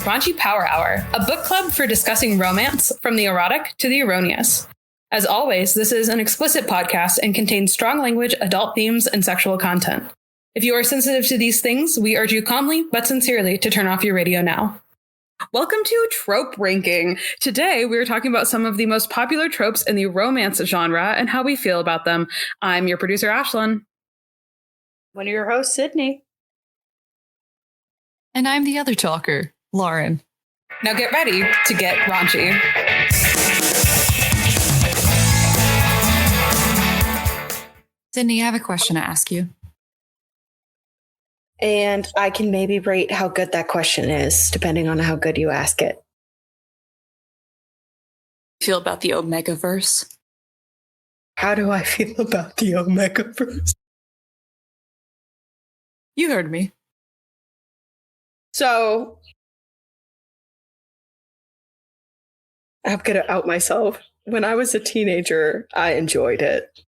Raunchy Power Hour, a book club for discussing romance from the erotic to the erroneous. As always, this is an explicit podcast and contains strong language, adult themes, and sexual content. If you are sensitive to these things, we urge you calmly but sincerely to turn off your radio now. Welcome to Trope Ranking. Today, we're talking about some of the most popular tropes in the romance genre and how we feel about them. I'm your producer, Ashlyn. One of your hosts, Sydney. And I'm the other talker, Lauren. Now get ready to get raunchy. Sydney, I have a question to ask you. And I can maybe rate how good that question is, depending on how good you ask it. Feel about the Omegaverse? How do I feel about the Omegaverse? You heard me. So, I'm going to out myself. When I was a teenager, I enjoyed it.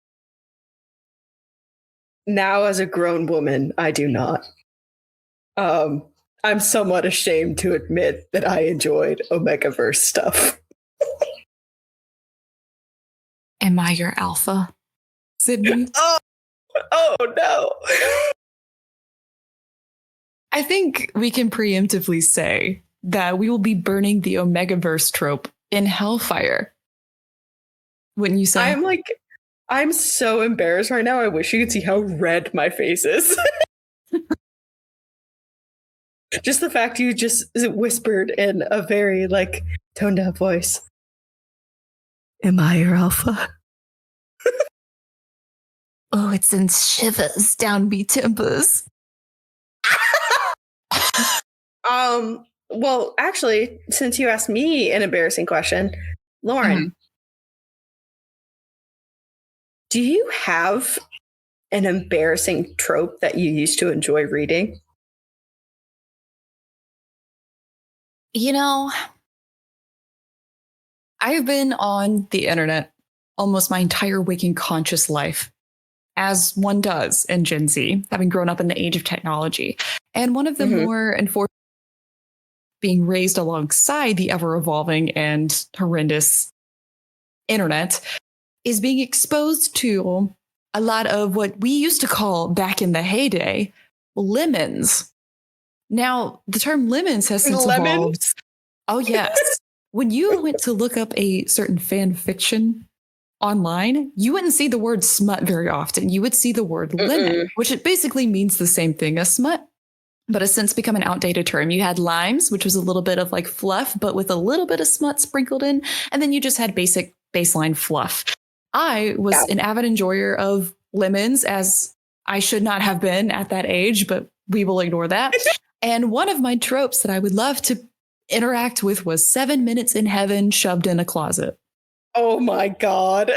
Now, as a grown woman, I do not. I'm somewhat ashamed to admit that I enjoyed Omegaverse stuff. Am I your alpha, Sydney? Oh no. I think we can preemptively say that we will be burning the Omegaverse trope in hellfire. Wouldn't you say? I'm so embarrassed right now. I wish you could see how red my face is. Just the fact you just whispered in a very toned down voice. Am I your alpha? Oh, it sends shivers down me timbers. Well, actually, since you asked me an embarrassing question, Lauren, do you have an embarrassing trope that you used to enjoy reading? You know, I've been on the internet almost my entire waking conscious life, as one does in Gen Z, having grown up in the age of technology. And one of the more unfortunate being raised alongside the ever-evolving and horrendous internet is being exposed to a lot of what we used to call back in the heyday, lemons. Now, the term lemons has since evolved. Oh, yes. When you went to look up a certain fan fiction online, you wouldn't see the word smut very often. You would see the word lemon, which it basically means the same thing as smut, but has since become an outdated term. You had limes, which was a little bit of fluff, but with a little bit of smut sprinkled in. And then you just had basic baseline fluff. I was an avid enjoyer of lemons, as I should not have been at that age, but we will ignore that. And one of my tropes that I would love to interact with was 7 minutes in heaven shoved in a closet. Oh my God.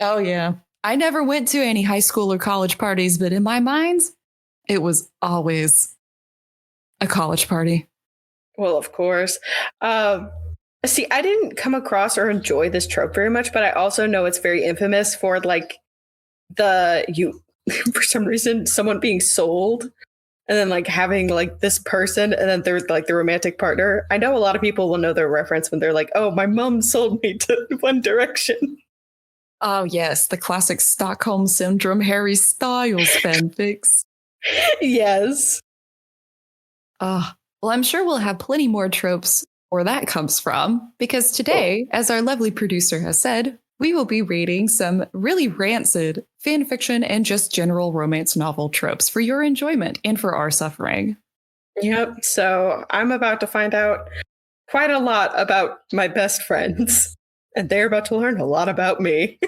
Oh, yeah. I never went to any high school or college parties, but in my mind, it was always a college party. Well, of course. See, I didn't come across or enjoy this trope very much, but I also know it's very infamous for for some reason, someone being sold and then having this person and then they're the romantic partner. I know a lot of people will know their reference when they're oh, my mom sold me to One Direction. Oh, yes. The classic Stockholm Syndrome Harry Styles fanfics. Yes. Well, I'm sure we'll have plenty more tropes where that comes from, because today, as our lovely producer has said, we will be reading some really rancid fan fiction and just general romance novel tropes for your enjoyment and for our suffering. Yep. So I'm about to find out quite a lot about my best friends, and they're about to learn a lot about me.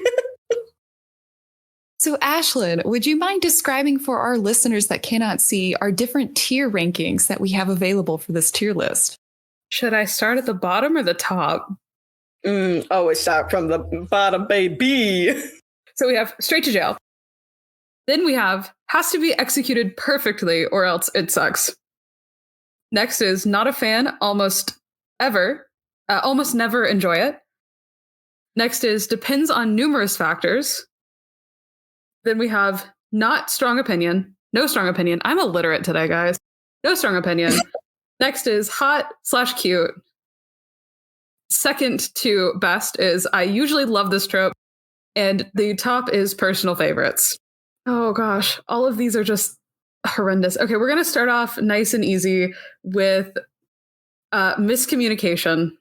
So, Ashlyn, would you mind describing for our listeners that cannot see our different tier rankings that we have available for this tier list? Should I start at the bottom or the top? Always start from the bottom, baby. So we have straight to jail. Then we have has to be executed perfectly or else it sucks. Next is not a fan, almost never enjoy it. Next is depends on numerous factors. Then we have not strong opinion, no strong opinion. I'm illiterate today, guys. No strong opinion. Next is hot/cute. Second to best is I usually love this trope. And the top is personal favorites. Oh gosh, all of these are just horrendous. Okay, we're going to start off nice and easy with miscommunication.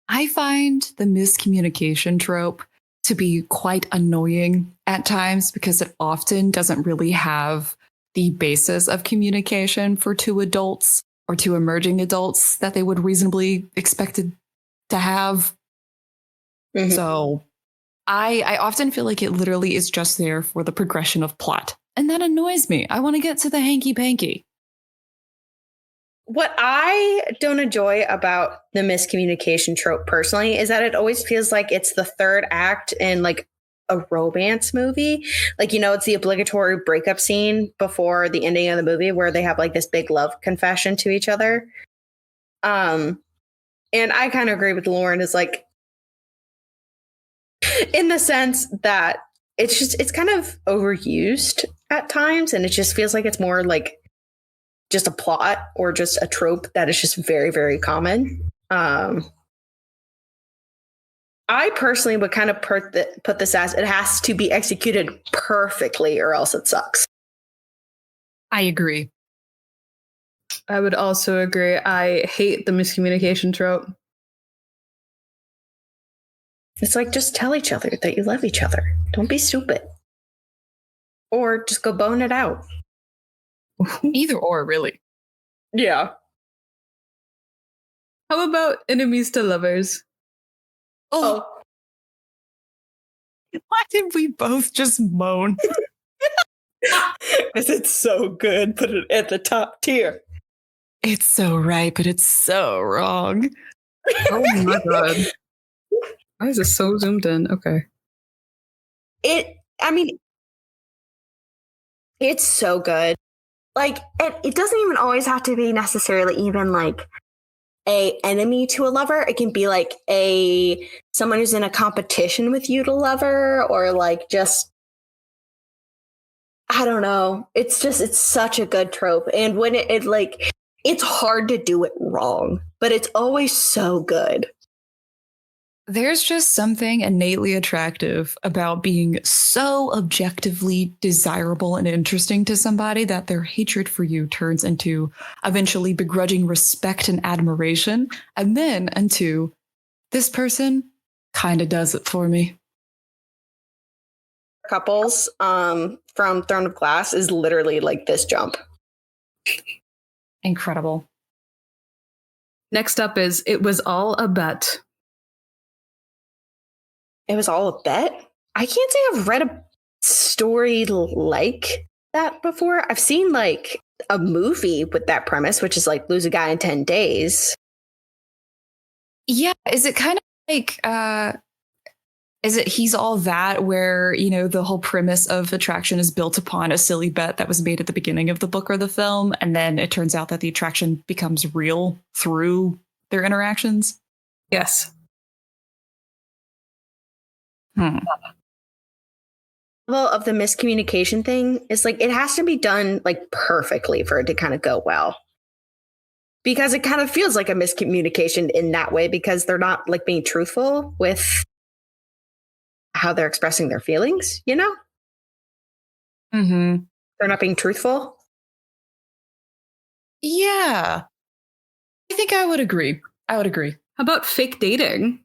I find the miscommunication trope to be quite annoying at times because it often doesn't really have the basis of communication for two adults or two emerging adults that they would reasonably expected to have. Mm-hmm. So I often feel like it literally is just there for the progression of plot. And that annoys me. I want to get to the hanky-panky. What I don't enjoy about the miscommunication trope personally is that it always feels like it's the third act in like a romance movie. Like, you know, it's the obligatory breakup scene before the ending of the movie where they have like this big love confession to each other. And I kind of agree with Lauren is like, in the sense that it's kind of overused at times. And it just feels like it's more like just a plot or just a trope that is just very, very common. I personally would kind of put this as it has to be executed perfectly or else it sucks. I agree. I would also agree. I hate the miscommunication trope. It's like, just tell each other that you love each other. Don't be stupid. Or just go bone it out. Either or, really. Yeah. How about enemies to lovers? Oh. Why did we both just moan? Because it's so good. Put it at the top tier. It's so right, but it's so wrong. Oh my God. Why is it so zoomed in? Okay. It's so good. Like, it doesn't even always have to be necessarily even like a enemy to a lover. It can be like someone who's in a competition with you to lover, or like just, I don't know. It's such a good trope. And when it like, it's hard to do it wrong, but it's always so good. There's just something innately attractive about being so objectively desirable and interesting to somebody that their hatred for you turns into eventually begrudging respect and admiration, and then into this person kind of does it for me. Couples from Throne of Glass is literally like this jump. Incredible. Next up is It Was All a Bet. It was all a bet? I can't say I've read a story like that before. I've seen like a movie with that premise, which is like lose a guy in 10 days. Yeah. Is it kind of like, is it He's All That, where, you know, the whole premise of attraction is built upon a silly bet that was made at the beginning of the book or the film, and then it turns out that the attraction becomes real through their interactions? Yes. Well, of the miscommunication thing is like, it has to be done like perfectly for it to kind of go well. Because it kind of feels like a miscommunication in that way, because they're not like being truthful with how they're expressing their feelings, you know? Mm-hmm. They're not being truthful. Yeah. I think I would agree. How about fake dating?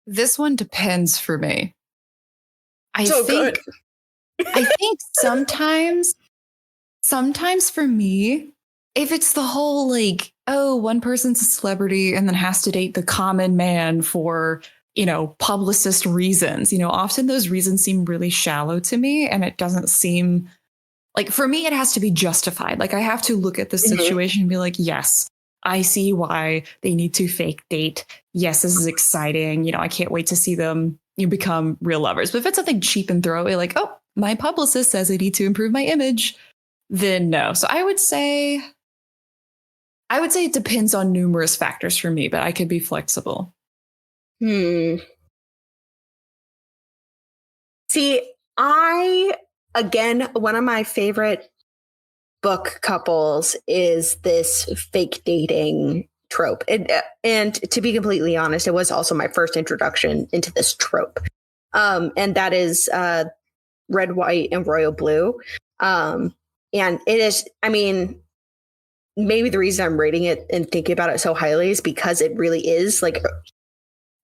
This one depends for me. I think sometimes for me, if it's the whole like, oh, one person's a celebrity and then has to date the common man for, you know, publicist reasons, you know, often those reasons seem really shallow to me, and it doesn't seem like, for me, it has to be justified. Like, I have to look at the situation and be like, yes, I see why they need to fake date. Yes, this is exciting. You know, I can't wait to see them become real lovers. But if it's something cheap and throwaway, like, oh, my publicist says I need to improve my image, then no. So I would say it depends on numerous factors for me, but I could be flexible. See, again, one of my favorite book couples is this fake dating trope. And to be completely honest, it was also my first introduction into this trope. And that is red, white, and royal blue. And it is, I mean, maybe the reason I'm rating it and thinking about it so highly is because it really is like,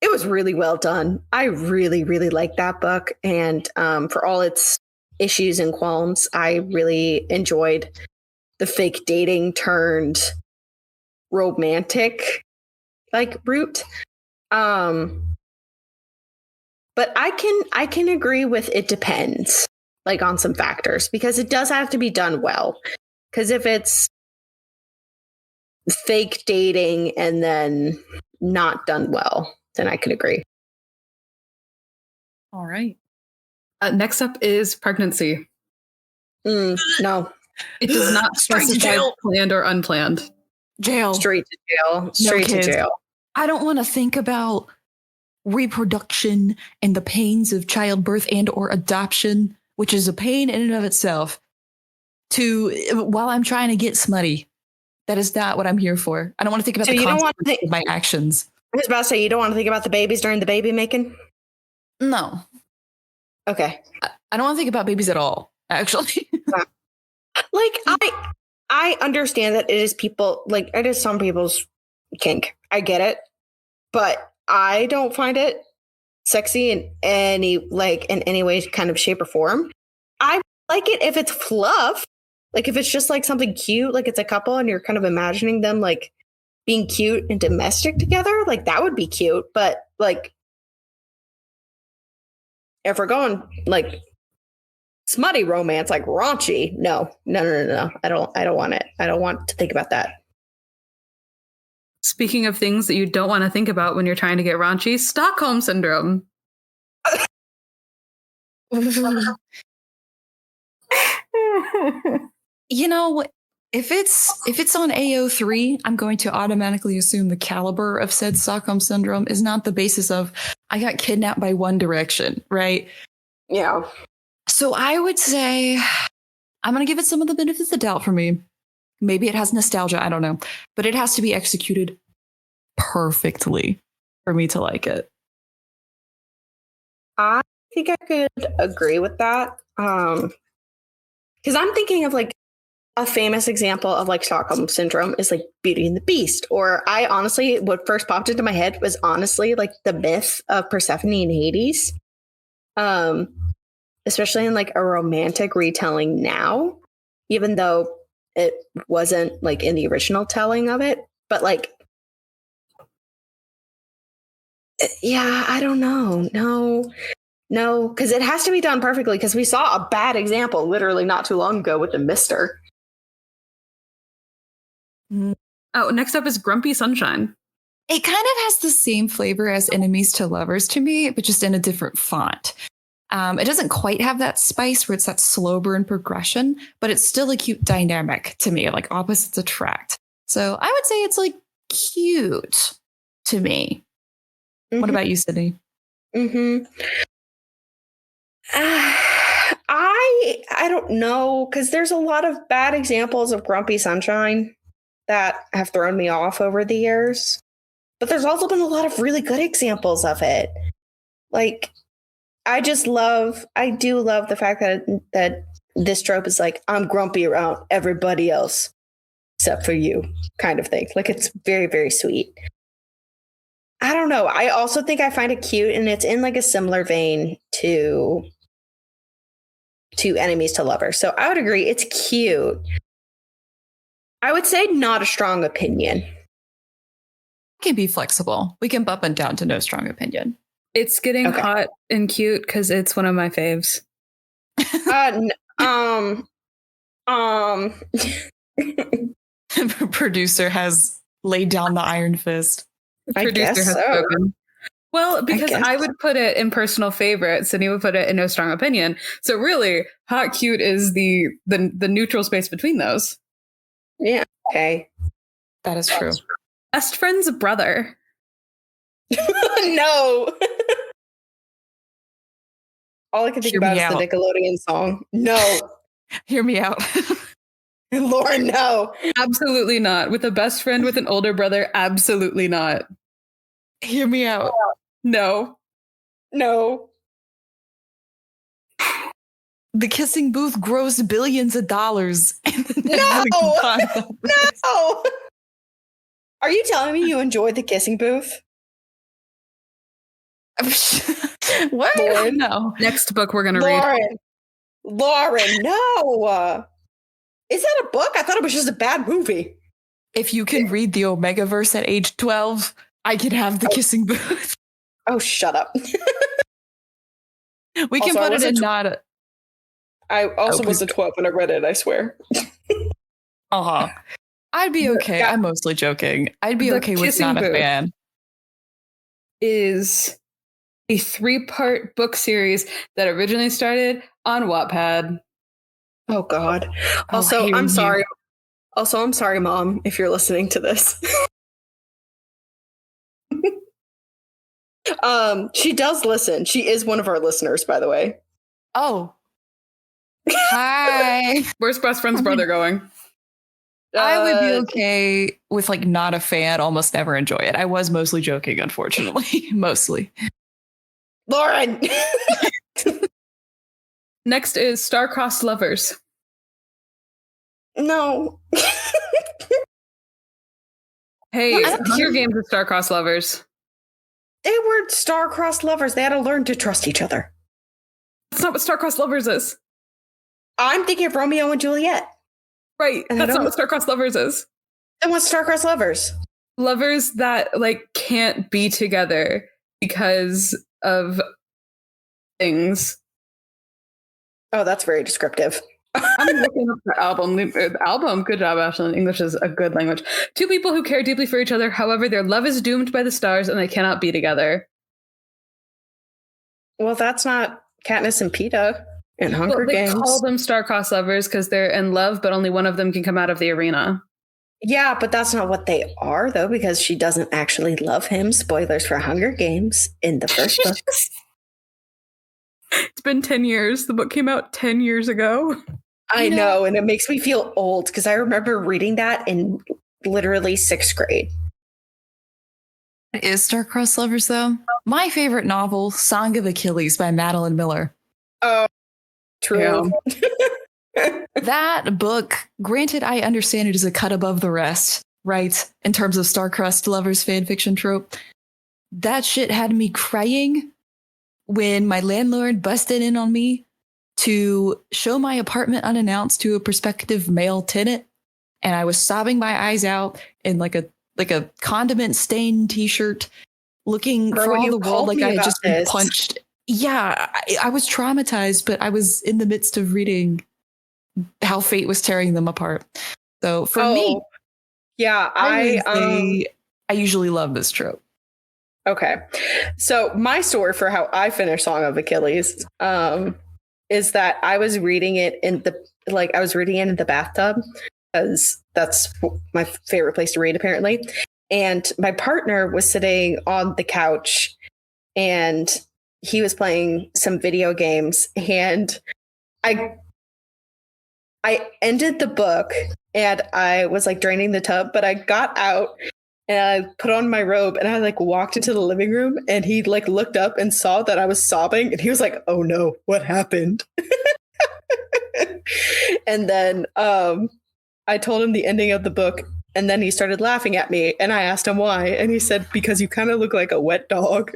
it was really well done. I really, really liked that book. And for all its issues and qualms, I really enjoyed the fake dating turned romantic like route. But I can agree with it depends like on some factors because it does have to be done well. Because if it's fake dating and then not done well, then I could agree. All right. Next up is pregnancy. No. It does not Straight to specify jail. planned or unplanned. Jail. Straight to jail. Straight to kids. jail. I don't want to think about reproduction and the pains of childbirth and or adoption, which is a pain in and of itself, while I'm trying to get smutty. That is not what I'm here for. I don't want to think about So the you don't want to consequences of my actions. I was about to say, you don't want to think about the babies during the baby making? No. Okay. I don't want to think about babies at all, actually. Like, I understand that it is people, like, it is some people's kink. I get it. But I don't find it sexy in any way, kind of shape or form. I like it if it's fluff. Like, if it's just, like, something cute, like it's a couple and you're kind of imagining them, like, being cute and domestic together, like, that would be cute. But, like, if we're going, like, smutty romance, like raunchy, no. I don't want it. I don't want to think about that. Speaking of things that you don't want to think about when you're trying to get raunchy, Stockholm Syndrome. You know, if it's on AO3, I'm going to automatically assume the caliber of said Stockholm Syndrome is not the basis of I got kidnapped by One Direction, right? Yeah. So I would say I'm going to give it some of the benefit of the doubt for me. Maybe it has nostalgia, I don't know, but it has to be executed perfectly for me to like it. I think I could agree with that. Because I'm thinking of like a famous example of like Stockholm Syndrome is like Beauty and the Beast. Or I honestly, what first popped into my head was honestly like the myth of Persephone and Hades. Especially in like a romantic retelling now, even though it wasn't like in the original telling of it. But like, yeah, I don't know. No, because it has to be done perfectly because we saw a bad example literally not too long ago with the Mister. Oh, next up is Grumpy Sunshine. It kind of has the same flavor as Enemies to Lovers to me, but just in a different font. It doesn't quite have that spice where it's that slow burn progression, but it's still a cute dynamic to me, like opposites attract. So I would say it's like cute to me. Mm-hmm. What about you, Sydney? I don't know, because there's a lot of bad examples of Grumpy Sunshine that have thrown me off over the years. But there's also been a lot of really good examples of it. Like, I do love the fact that this trope is like, I'm grumpy around everybody else except for you kind of thing. Like, it's very, very sweet. I don't know. I also think I find it cute, and it's in like a similar vein to Enemies to Lovers. So I would agree. It's cute. I would say not a strong opinion. Can be flexible. We can bump and down to no strong opinion. It's getting hot and cute because it's one of my faves. Producer has laid down the iron fist. Producer has spoken. Well, because I would put it in personal favorite, Sydney would put it in no strong opinion. So really, hot cute is the neutral space between those. Yeah. Okay. That is true. Best friend's brother. No. All I can think about is the Nickelodeon song. No. Hear me out. Lauren, no. Absolutely not. With a best friend with an older brother, absolutely not. Hear me out. No. No. The kissing booth grossed billions of dollars. No! No! Are you telling me you enjoyed the kissing booth? What? Lauren? No. Next book we're going to read. Lauren, no. Is that a book? I thought it was just a bad movie. If you can read the Omegaverse at age 12, I can have the kissing booth. Oh, shut up. We can put it in not. I also was a 12 when I read it, I swear. Uh-huh. I'd be okay. Yeah. I'm mostly joking. I'd be The okay with Kissing not a Booth fan. Is a 3-part book series that originally started on Wattpad. Oh, God. Also, I'm sorry. Also, I'm sorry, Mom, if you're listening to this. She does listen. She is one of our listeners, by the way. Oh. Hi. Where's best friend's brother going? I would be okay with like not a fan, almost never enjoy it. I was mostly joking, unfortunately. Mostly. Lauren! Next is Star-Crossed Lovers. No. Hey, I don't Hunger care. Games is Star-Crossed Lovers. They were star-crossed lovers. They had to learn to trust each other. That's not what Star-Crossed Lovers is. I'm thinking of Romeo and Juliet. Right. And That's not what Star-Crossed Lovers is. And what's star-crossed lovers? Lovers that like can't be together because of things. Oh, that's very descriptive. I'm looking up the album. The album, good job, Ashlyn. English is a good language. 2 people who care deeply for each other. However, their love is doomed by the stars and they cannot be together. Well, that's not Katniss and Peeta in Hunger They Games. call them star-crossed lovers because they're in love, but only one of them can come out of the arena. Yeah, but that's not what they are, though, because she doesn't actually love him. Spoilers for Hunger Games in the first book. It's been 10 years. The book came out 10 years ago. I know, and it makes me feel old because I remember reading that in literally 6th grade. Is Star-Crossed Lovers, though? My favorite novel, Song of Achilles by Madeline Miller. Oh, true. That book, granted, I understand it is a cut above the rest, right? In terms of Star-Crossed Lovers fanfiction trope. That shit had me crying when my landlord busted in on me to show my apartment unannounced to a prospective male tenant. And I was sobbing my eyes out in like a condiment stained t-shirt, looking for all the world like I had just been punched. Yeah, I was traumatized, but I was in the midst of reading how fate was tearing them apart. So for me, yeah, I usually love this trope. Okay. So my story for how I finished Song of Achilles is that I was reading it in the bathtub because that's my favorite place to read, apparently. And my partner was sitting on the couch and he was playing some video games, and I ended the book and I was like draining the tub, but I got out and I put on my robe and I like walked into the living room, and he like looked up and saw that I was sobbing, and he was like, "Oh no, what happened?" And then I told him the ending of the book, and then he started laughing at me, and I asked him why, and he said, "Because you kind of look like a wet dog."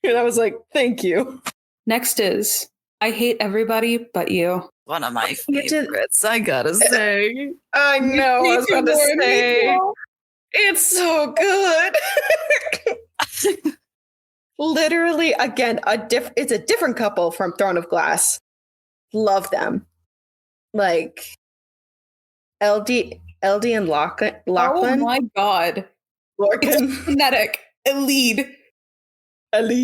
And I was like, "Thank you." Next is I Hate Everybody But You. One of my favorites, I gotta say. I know, I was about to say. It's so good. Literally, again, it's a different couple from Throne of Glass. Love them. Like LD and Lachlan. Oh my god. Lorcan. It's phonetic. Elide and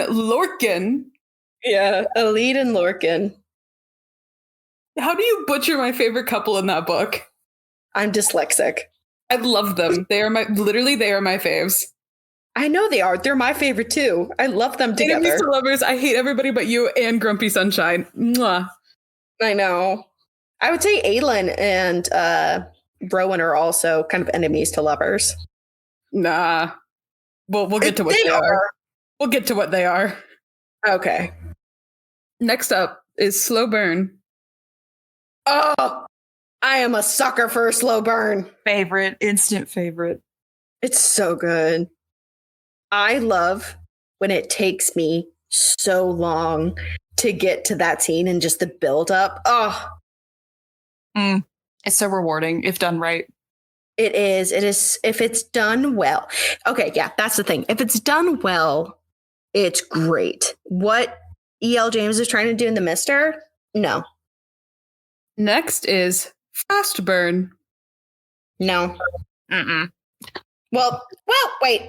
Lorcan. Yeah, Elide and Lorcan. How do you butcher my favorite couple in that book? I'm dyslexic. I love them. They are my faves. I know they are. They're my favorite too. I love them together. Enemies to lovers, I Hate Everybody But You, and Grumpy Sunshine. Mwah. I know. I would say Aelin and Rowan are also kind of enemies to lovers. Nah. We'll get to what they are. We'll get to what they are. Okay. Next up is Slow Burn. Oh, I am a sucker for a slow burn. Favorite, instant favorite. It's so good. I love when it takes me so long to get to that scene and just the build up. Oh, It's so rewarding if done right. it is. It is. If it's done well. Okay. Yeah, that's the thing. If it's done well, it's great. What E.L. James is trying to do in The Mister? No. Next is Fast Burn. No. Well, wait.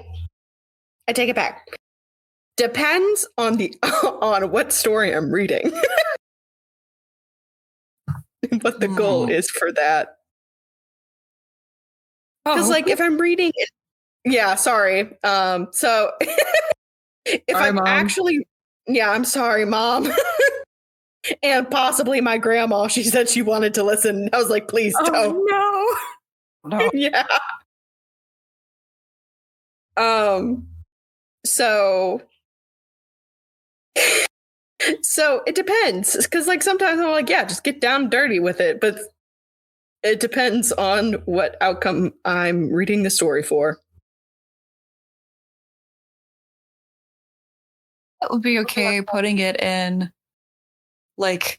I take it back. Depends on on what story I'm reading. What the goal is for that. Because like if I'm reading it, yeah, sorry. So if Sorry, I'm Mom. actually, yeah, I'm sorry, Mom. And possibly my grandma, she said she wanted to listen. I was like, please don't. No. Yeah. So it depends. Because like sometimes I'm like, yeah, just get down and dirty with it. But it depends on what outcome I'm reading the story for. It would be okay putting it in like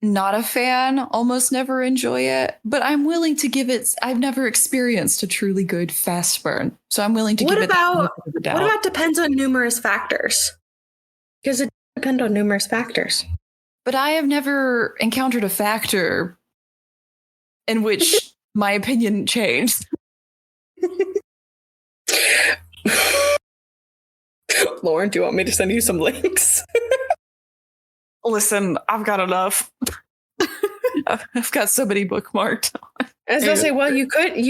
not a fan, almost never enjoy it, but I'm willing to give it. I've never experienced a truly good fast burn, so I'm willing to give it that benefit of the doubt. What about depends on numerous factors? Because it depends on numerous factors. But I have never encountered a factor in which my opinion changed. Lauren, do you want me to send you some links? Listen, I've got enough. I've got so many bookmarked. As I say, well, you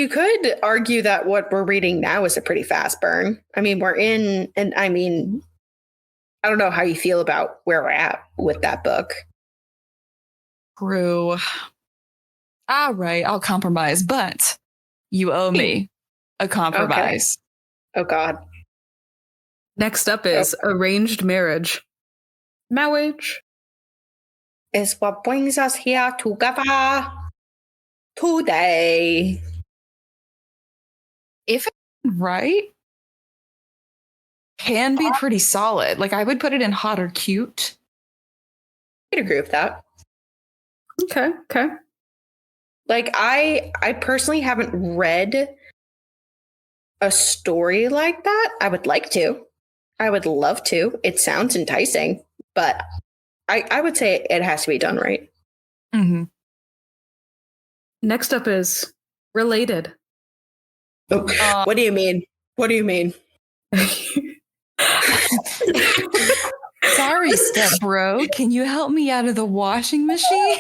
could argue that what we're reading now is a pretty fast burn. I mean, I don't know how you feel about where we're at with that book. True. All right, I'll compromise, but you owe me a compromise. Okay. Oh, God. Next up is Arranged Marriage. Marriage is what brings us here together today. If it's right, can be pretty solid. Like I would put it in hot or cute. I'd agree with that. Okay. Like I personally haven't read a story like that. I would like to. I would love to. It sounds enticing, but I would say it has to be done right. Mm-hmm. Next up is Related. Oh, what do you mean? What do you mean? Sorry, step bro. Can you help me out of the washing machine?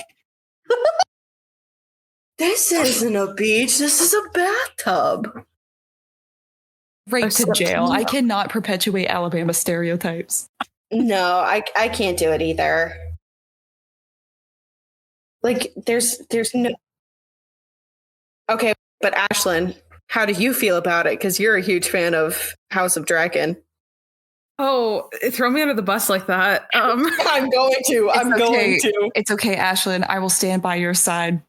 This isn't a beach. This is a bathtub. Right to jail. I cannot perpetuate Alabama stereotypes. No, I can't do it either. Like, there's no... Okay, but Ashlyn, how do you feel about it? Because you're a huge fan of House of Dragon. Oh, throw me under the bus like that. I'm going to. Going to. It's okay, Ashlyn. I will stand by your side.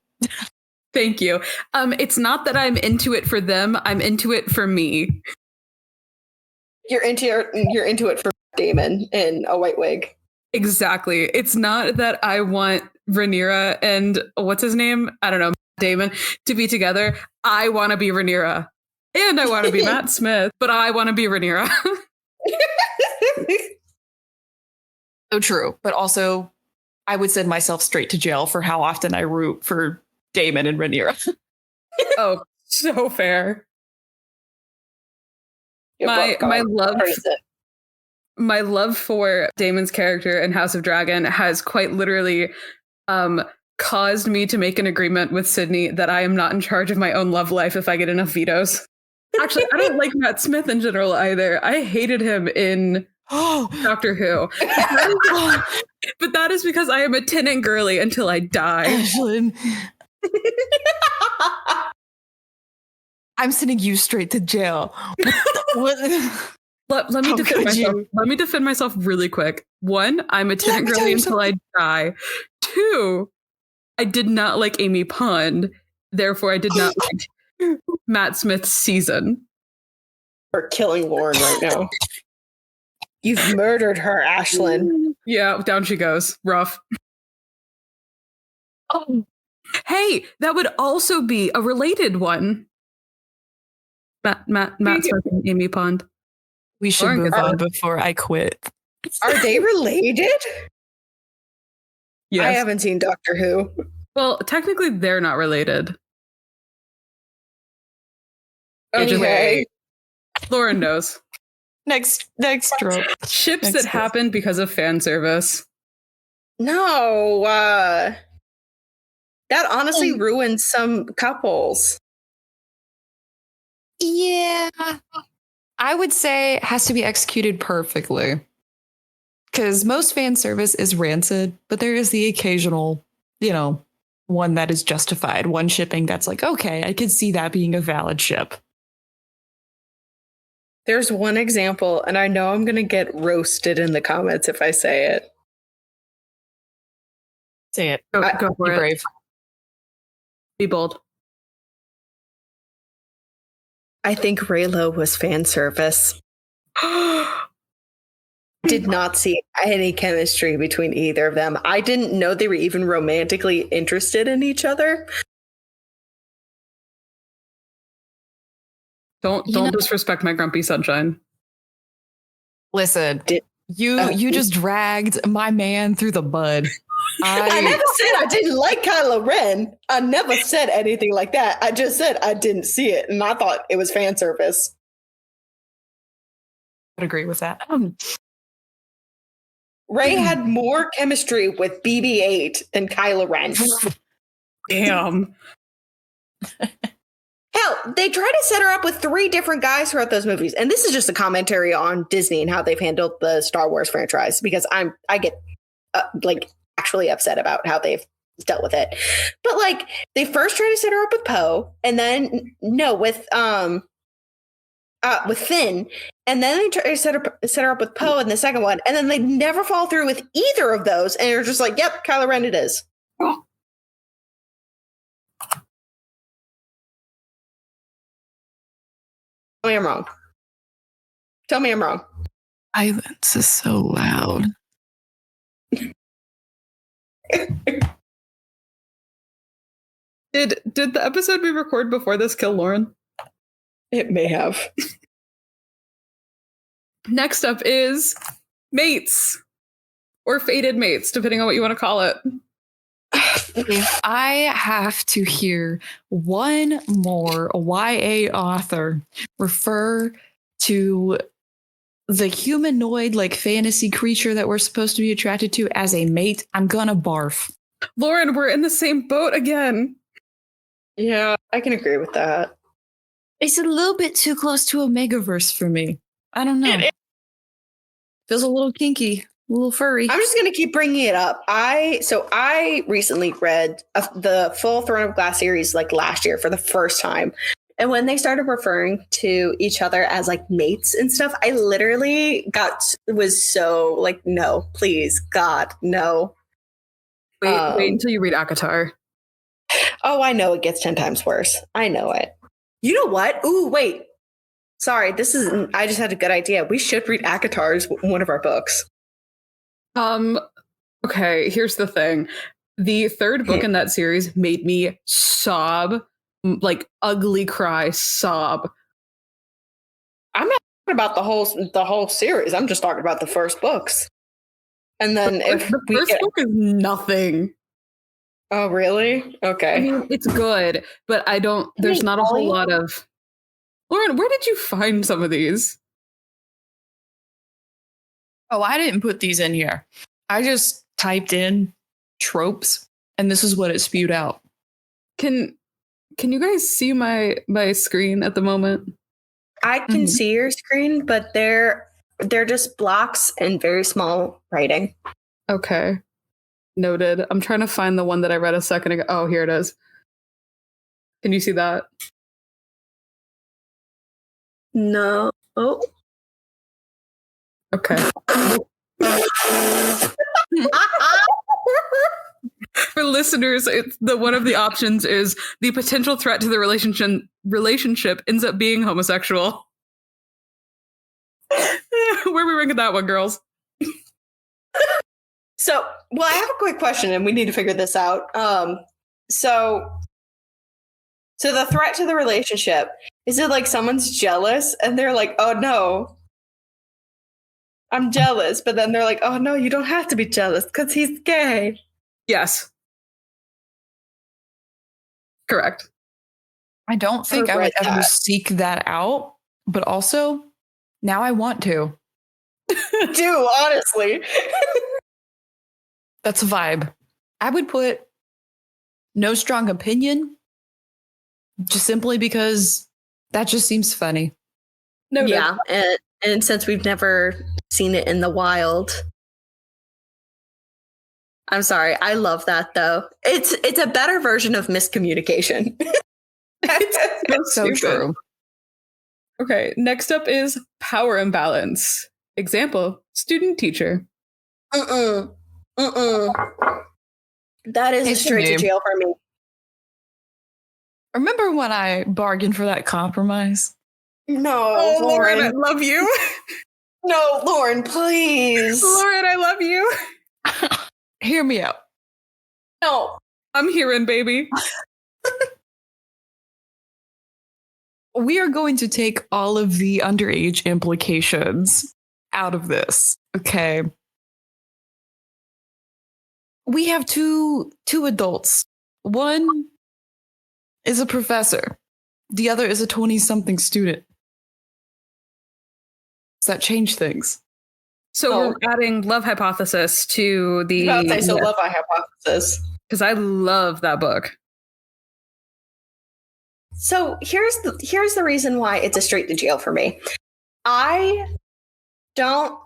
Thank you. It's not that I'm into it for them. I'm into it for me. You're into it for Damon in a white wig. Exactly. It's not that I want Rhaenyra and what's his name? I don't know, Damon to be together. I want to be Rhaenyra. And I want to be Matt Smith, but I want to be Rhaenyra. So true. But also, I would send myself straight to jail for how often I root for Damon and Rhaenyra. Oh, so fair. My love for Damon's character in House of Dragon has quite literally caused me to make an agreement with Sydney that I am not in charge of my own love life if I get enough vetoes. Actually, I don't like Matt Smith in general either. I hated him in Doctor Who. But that is because I am a tenant girly until I die. Ashlyn, I'm sending you straight to jail. What? Let me How defend could myself. you? Let me defend myself really quick. 1, I'm a tenant me tell girly you until I die. 2, I did not like Amy Pond. Therefore, I did not like Matt Smith's season. We're killing Lauren right now. You've murdered her, Ashlyn. Yeah, down she goes. Rough. Oh. Hey, that would also be a related one. Matt Smith and Amy Pond. We should Lauren move gets on it. before I quit. Are they related? Yes. I haven't seen Doctor Who. Well, technically, they're not related. Okay. Lauren knows. Next trope. Ships Next that trope. happen because of fan service. No. That honestly ruins some couples. Yeah. I would say it has to be executed perfectly. Because most fan service is rancid, but there is the occasional, one that is justified. One shipping that's like, okay, I could see that being a valid ship. There's one example, and I know I'm going to get roasted in the comments if I say it. Say it. Go for Be it. brave. Be bold. I think Raylo was fan service. Did not see any chemistry between either of them. I didn't know they were even romantically interested in each other. Don't disrespect my grumpy sunshine. Listen, you just dragged my man through the mud. I never said I didn't like Kylo Ren. I never said anything like that. I just said I didn't see it, and I thought it was fan service. I'd agree with that. Rey had more chemistry with BB-8 than Kylo Ren. Damn. Hell, they try to set her up with 3 different guys throughout those movies, and this is just a commentary on Disney and how they've handled the Star Wars franchise, because I get actually upset about how they've dealt with it. But they first try to set her up with Poe, and then with Finn, and then they try to set her up with Poe in the second one, and then they never follow through with either of those, and you're just like, yep, Kylo Ren it is. Oh. Tell me I'm wrong. Tell me I'm wrong. Silence is so loud. Did the episode we record before this kill Lauren? It may have. Next up is mates. Or fated mates, depending on what you want to call it. If I have to hear one more YA author refer to the humanoid fantasy creature that we're supposed to be attracted to as a mate, I'm gonna barf. Lauren, we're in the same boat again. Yeah, I can agree with that. It's a little bit too close to a megaverse for me. I don't know. Feels a little kinky, a little furry. I'm just going to keep bringing it up. I recently read the full Throne of Glass series last year for the first time. And when they started referring to each other as mates and stuff, I literally was so no, please, God, no. Wait until you read Akatar. Oh, I know it gets 10 times worse. I know it. You know what? Ooh, wait. Sorry, I just had a good idea. We should read Akatar as one of our books. Okay, here's the thing. The third book in that series made me sob, ugly cry, sob. I'm not talking about the whole series. I'm just talking about the first books. And then the first book is nothing. Oh, really? Okay. I mean, it's good, but there's not a whole lot of... Lauren, where did you find some of these? Oh, I didn't put these in here. I just typed in tropes, and this is what it spewed out. Can you guys see my screen at the moment? I can see your screen, but they're They're just blocks and very small writing. Okay. Noted. I'm trying to find the one that I read a second ago. Oh, here it is. Can you see that? No. Oh. Okay. For listeners, it's one of the options is the potential threat to the relationship ends up being homosexual. Where we ranking that one, girls? So, well, I have a quick question, and we need to figure this out. So the threat to the relationship, is it like someone's jealous and they're like, oh no, I'm jealous. But then they're like, oh no, you don't have to be jealous because he's gay. Yes. Correct. I don't think I would ever seek that out, but also now I want to. Do, honestly. That's a vibe. I would put no strong opinion just simply because that just seems funny. No, yeah, and since we've never seen it in the wild, I'm sorry. I love that though. It's a better version of miscommunication. It's so true. Okay, next up is power imbalance. Example: student teacher. That is straight to jail for me. Remember when I bargained for that compromise? No, Lauren, I love you. No, Lauren, please. Lauren, I love you. Hear me out. No. I'm hearing, baby. We are going to take all of the underage implications out of this. Okay. We have two adults. One is a professor. The other is a 20-something student. Does that change things? So we're adding love hypothesis to the... Love hypothesis. Because I love that book. So here's the reason why it's a straight to jail for me. I don't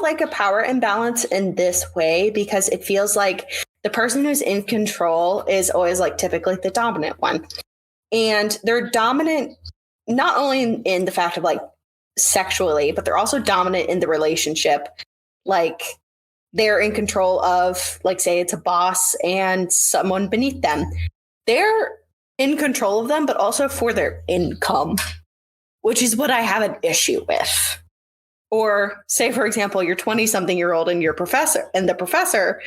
like a power imbalance in this way because it feels like the person who's in control is always like typically the dominant one. And they're dominant not only in the fact of like sexually, but they're also dominant in the relationship. Like they're in control of, like, say it's a boss and someone beneath them. They're in control of them, but also for their income, which is what I have an issue with. Or say, for example, you're 20-something-year-old and you're a professor, and that professor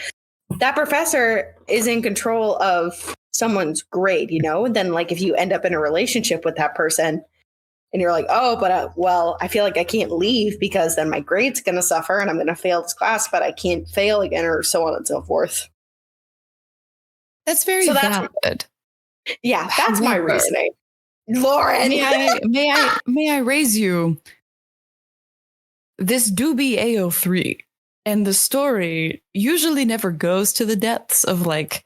is in control of someone's grade, you know? And then, like, if you end up in a relationship with that person and you're like, oh, but, well, I feel like I can't leave because then my grade's going to suffer and I'm going to fail this class, but I can't fail again, or so on and so forth. That's very valid. Yeah, that's my reasoning. Lauren, may I raise you? This do be AO3, and the story usually never goes to the depths of like,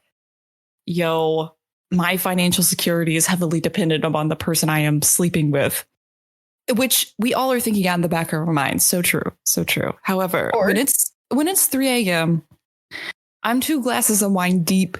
yo, my financial security is heavily dependent upon the person I am sleeping with, which we all are thinking out in the back of our minds. So true, so true. However, when it's 3 a.m., I'm 2 glasses of wine deep.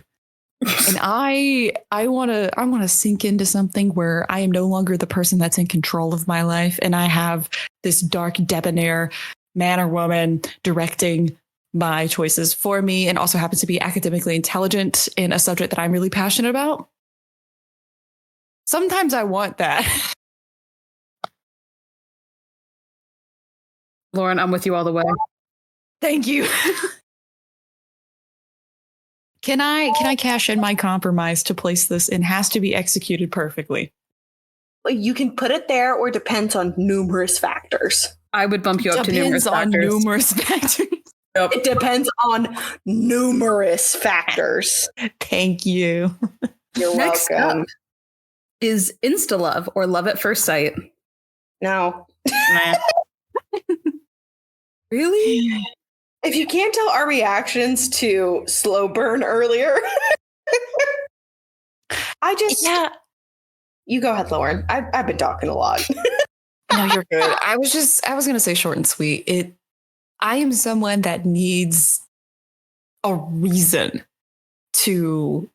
And I want to sink into something where I am no longer the person that's in control of my life, and I have this dark, debonair man or woman directing my choices for me, and also happens to be academically intelligent in a subject that I'm really passionate about. Sometimes I want that. Lauren, I'm with you all the way. Thank you. Can I cash in my compromise to place this in? Has to be executed perfectly. You can put it there, or depends on numerous factors. I would bump you up to numerous factors. Depends on numerous factors. Yep. It depends on numerous factors. Thank you. You're Next welcome. Up is Insta love or love at first sight. No. Really? If you can't tell our reactions to Slow Burn earlier, Yeah. You go ahead, Lauren. I've been talking a lot. No, you're good. I was gonna say short and sweet. I am someone that needs a reason to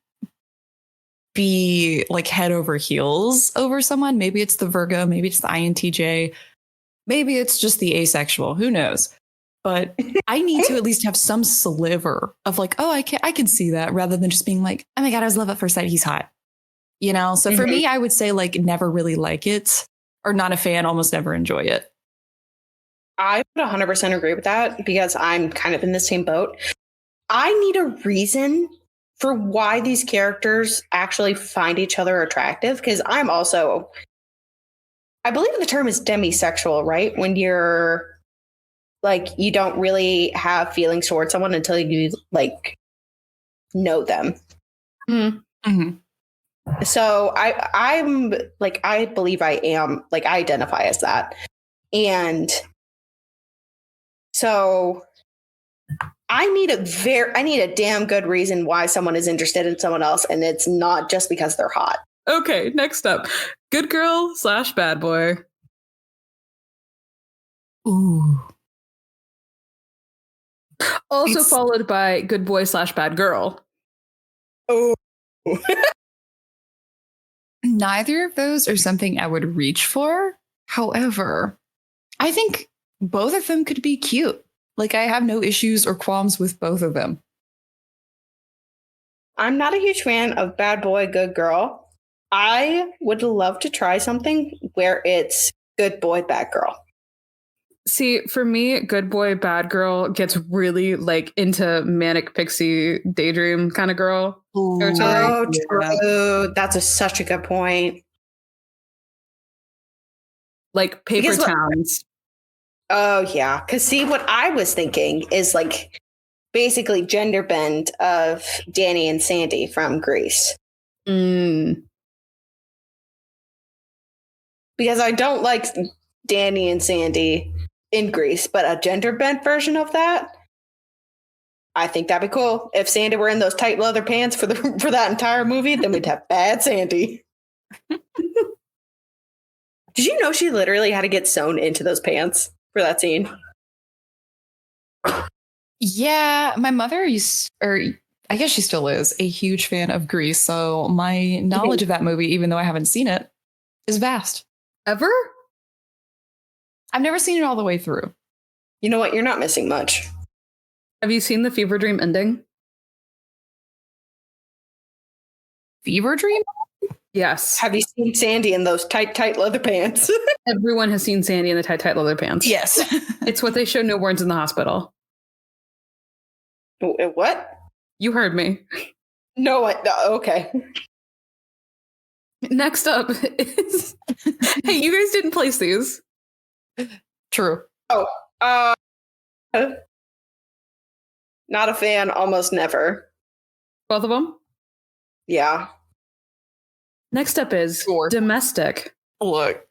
be like head over heels over someone. Maybe it's the Virgo, maybe it's the INTJ, maybe it's just the asexual. Who knows? But I need to at least have some sliver of like, oh, I can see that, rather than just being like, oh my God, I was love at first sight. He's hot. You know? So for me, I would say like never really like it, or not a fan, almost never enjoy it. I would 100% agree with that, because I'm kind of in the same boat. I need a reason for why these characters actually find each other attractive, because I'm also, I believe the term is demisexual, right? When you're like, you don't really have feelings towards someone until you like know them. Mm-hmm. So I'm like, I believe I am, like, I identify as that. And so I need a damn good reason why someone is interested in someone else, and it's not just because they're hot. Okay, next up, good girl / bad boy. Ooh. Also followed by good boy / bad girl. Oh. Neither of those are something I would reach for. However, I think both of them could be cute. Like, I have no issues or qualms with both of them. I'm not a huge fan of bad boy, good girl. I would love to try something where it's good boy, bad girl. See, for me, good boy, bad girl gets really like into manic pixie daydream kind of girl. territory. Oh, true. That's such a good point. Like paper Because what- towns. Oh, yeah. Because see, what I was thinking is like basically gender bend of Danny and Sandy from Grease. Mm. Because I don't like Danny and Sandy in Grease, but a gender bent version of that, I think that'd be cool. If Sandy were in those tight leather pants for that entire movie, then we'd have bad Sandy. Did you know she literally had to get sewn into those pants for that scene? Yeah, my mother I guess she still is, a huge fan of Grease. So my knowledge of that movie, even though I haven't seen it, is vast. Ever? I've never seen it all the way through. You know what? You're not missing much. Have you seen the Fever Dream ending? Fever Dream? Yes. Have you seen Sandy in those tight leather pants? Everyone has seen Sandy in the tight leather pants. Yes. It's what they show newborns in the hospital. What? You heard me. No, okay. Next up is hey, you guys didn't place these. True. Oh, not a fan, almost never. Both of them? Yeah. Next up is domestic. Look,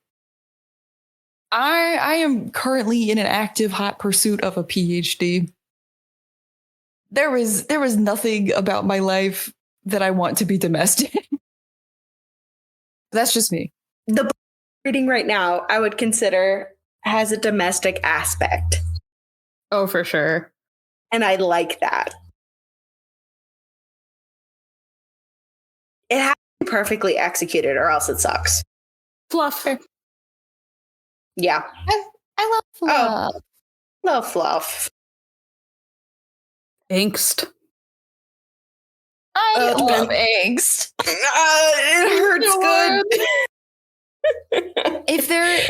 I am currently in an active hot pursuit of a PhD. There was nothing about my life that I want to be domestic. That's just me. The book I'm reading right now, I would consider has a domestic aspect. Oh, for sure. And I like that. It has to be perfectly executed or else it sucks. Fluff. Yeah. I love fluff. Love fluff. Angst. I love angst. It hurts good.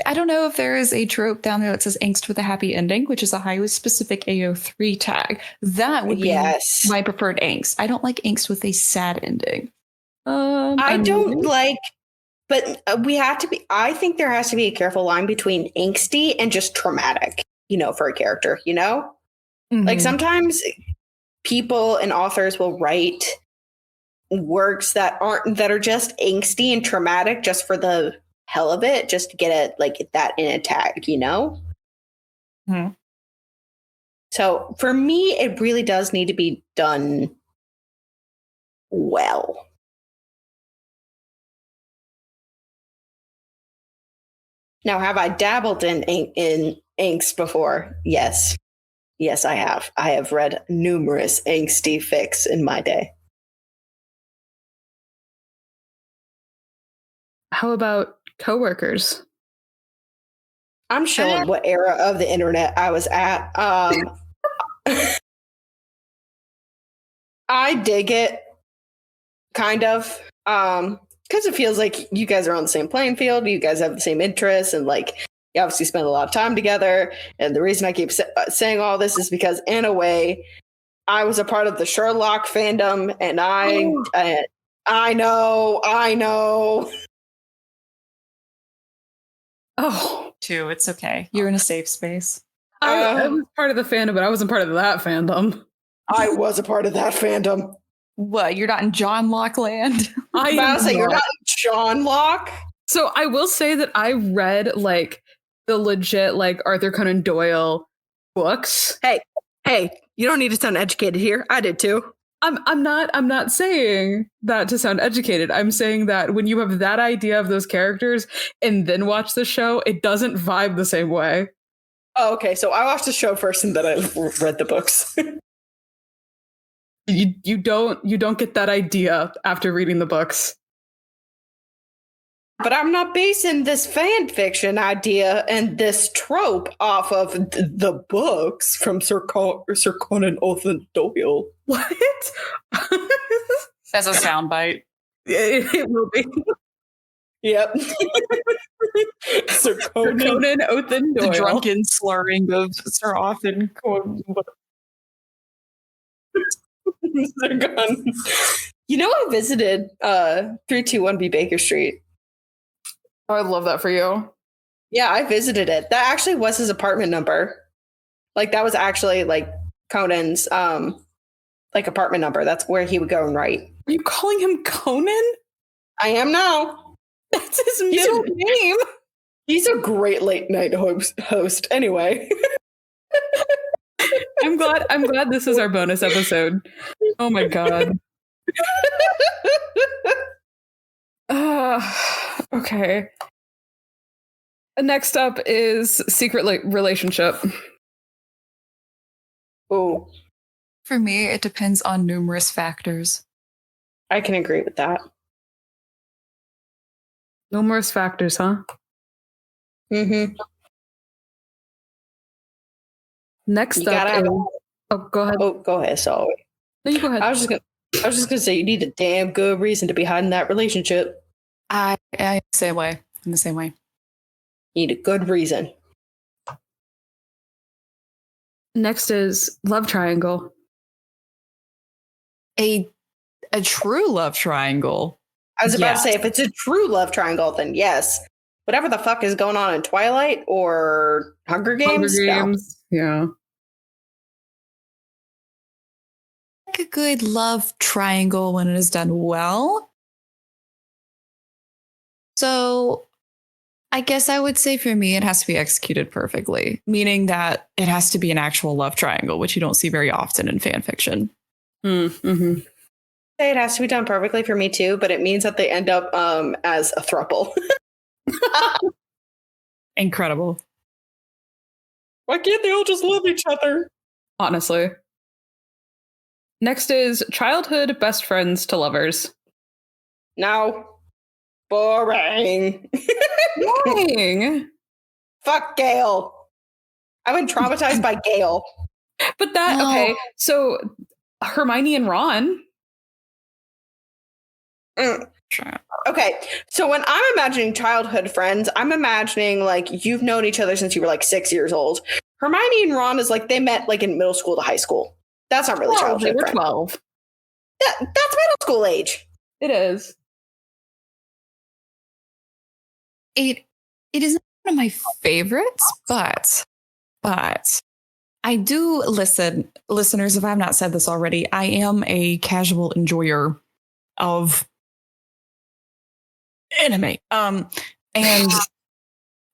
I don't know if there is a trope down there that says angst with a happy ending, which is a highly specific AO3 tag. That would be my preferred angst. I don't like angst with a sad ending. I don't like, but I think there has to be a careful line between angsty and just traumatic, for a character, Mm-hmm. Like sometimes people and authors will write works that are just angsty and traumatic just for the hell of it, just to get that in a tag, Hmm. So for me, it really does need to be done well. Now, have I dabbled in inks before? Yes. Yes, I have. I have read numerous angsty fics in my day. How about coworkers? I'm showing what era of the internet I was at. I dig it, kind of, because it feels like you guys are on the same playing field. You guys have the same interests, and like you obviously spend a lot of time together. And the reason I keep saying all this is because, in a way, I was a part of the Sherlock fandom, and I know. Oh, Too, it's okay. You're in a safe space. I was part of the fandom, but I wasn't part of that fandom. I was a part of that fandom. What? You're not in John Locke land? I was saying you're not John Locke. So I will say that I read like the legit like Arthur Conan Doyle books. Hey, you don't need to sound educated here. I did too. I'm not saying that to sound educated. I'm saying that when you have that idea of those characters and then watch the show, it doesn't vibe the same way. Oh, okay. So I watched the show first and then I read the books. You don't get that idea after reading the books. But I'm not basing this fan fiction idea and this trope off of the books from Sir Conan Doyle. What? That's a soundbite. It will be. Yep. Sir Conan Doyle. The drunken slurring of Sir Arthur Conan. You know, I visited 321B Baker Street. Oh, I love that for you. Yeah, I visited it. That actually was his apartment number. Like that was actually like Conan's like apartment number. That's where he would go and write. Are you calling him Conan? I am now. That's his middle name. He's a great late night host. Anyway. I'm glad this is our bonus episode. Oh my god. Okay. Next up is secret relationship. Oh. For me, it depends on numerous factors. I can agree with that. Numerous factors, huh? Mm-hmm. Next up is... Oh, go ahead. Oh, go ahead. Sorry. No, you go ahead. I was just gonna say you need a damn good reason to be hiding that relationship. I same way. In the same way. You need a good reason. Next is love triangle. A true love triangle. I was about to say, if it's a true love triangle, then yes. Whatever the fuck is going on in Twilight or Hunger Games. No. Yeah. Like a good love triangle when it is done well. So I guess I would say for me, it has to be executed perfectly, meaning that it has to be an actual love triangle, which you don't see very often in fan fiction. Mm-hmm. It has to be done perfectly for me too, but it means that they end up as a throuple. Incredible. Why can't they all just love each other? Honestly. Next is childhood best friends to lovers. No. Boring. Boring. Fuck Gale. I've been traumatized by Gale. But that, okay, so Hermione and Ron. Okay, so when I'm imagining childhood friends, I'm imagining like you've known each other since you were like 6 years old. Hermione and Ron is like they met like in middle school to high school. That's not really childhood. They were 12. Yeah, that's middle school age. It is. It is not one of my favorites, but I do listeners, if I have not said this already, I am a casual enjoyer of anime. And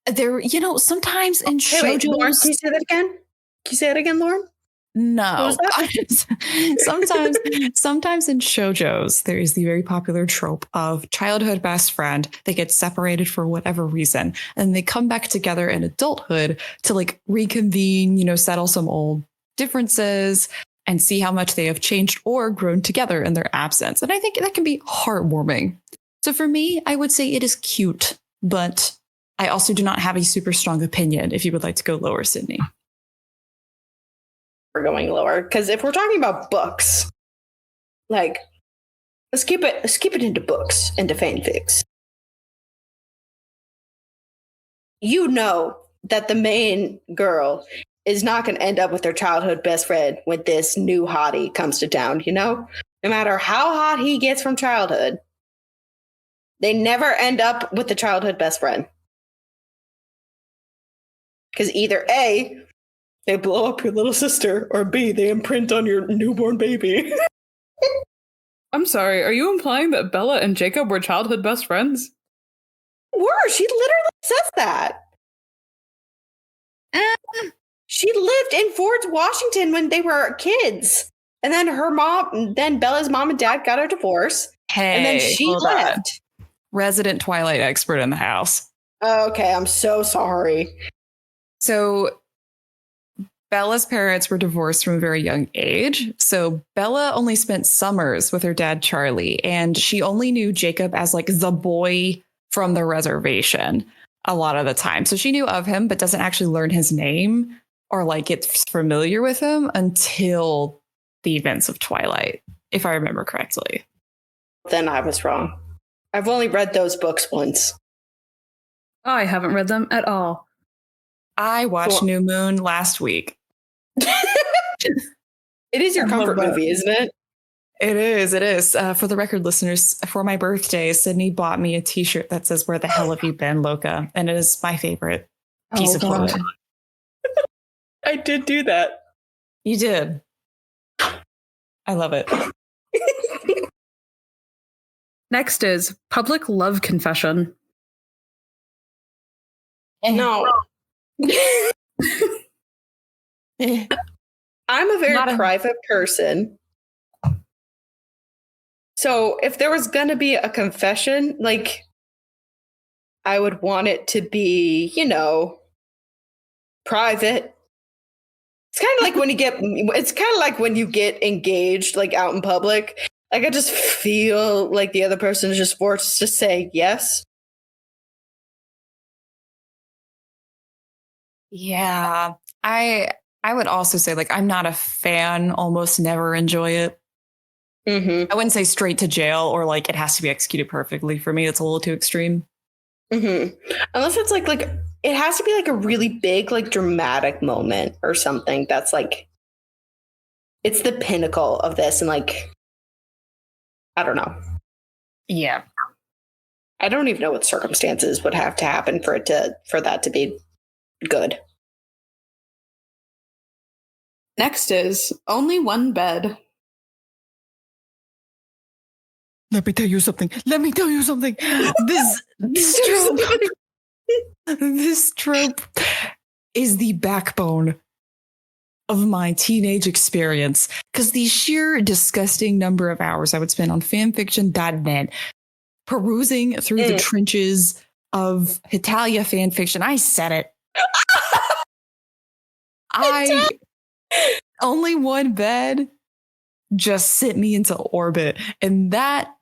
there, sometimes in shoujos... Lauren, can you say that again? Can you say it again, Lauren? No. Sometimes in shoujos, there is the very popular trope of childhood best friend. They get separated for whatever reason, and they come back together in adulthood to like reconvene, settle some old differences and see how much they have changed or grown together in their absence. And I think that can be heartwarming. So for me, I would say it is cute, but I also do not have a super strong opinion if you would like to go lower, Sydney. We're going lower because if we're talking about books, like let's keep it into books, into fanfics. You know that the main girl is not going to end up with her childhood best friend when this new hottie comes to town. No matter how hot he gets from childhood, they never end up with the childhood best friend because either A, they blow up your little sister, or B, they imprint on your newborn baby. I'm sorry, are you implying that Bella and Jacob were childhood best friends? She literally says that. She lived in Fort Washington when they were kids. And then Bella's mom and dad got a divorce. Hey, and then she left. Resident Twilight expert in the house. Okay, I'm so sorry. So Bella's parents were divorced from a very young age. So Bella only spent summers with her dad, Charlie, and she only knew Jacob as like the boy from the reservation a lot of the time. So she knew of him, but doesn't actually learn his name or like get familiar with him until the events of Twilight, if I remember correctly. Then I was wrong. I've only read those books once. I haven't read them at all. I watched New Moon last week. It is your comfort movie, isn't it? It is. For the record, listeners, for my birthday, Sydney bought me a t-shirt that says, "Where the hell have you been, Loca?" And it is my favorite piece of clothing. I did do that. You did. I love it. Next is Public Love Confession. No. I'm a very private person. So if there was going to be a confession, like, I would want it to be, private. It's kind of like when you get engaged, like out in public. Like, I just feel like the other person is just forced to say yes. Yeah, I would also say, like, I'm not a fan, almost never enjoy it. Mm-hmm. I wouldn't say straight to jail or like it has to be executed perfectly. For me, it's a little too extreme. Mm-hmm. Unless it's like it has to be like a really big, like dramatic moment or something that's like, it's the pinnacle of this. And like, I don't know. Yeah. I don't even know what circumstances would have to happen for that to be good. Next is Only One Bed. Let me tell you something. This trope is the backbone of my teenage experience, because the sheer disgusting number of hours I would spend on fanfiction.net perusing through the trenches of Hitalia fanfiction. I said it. Only One Bed just sent me into orbit. And that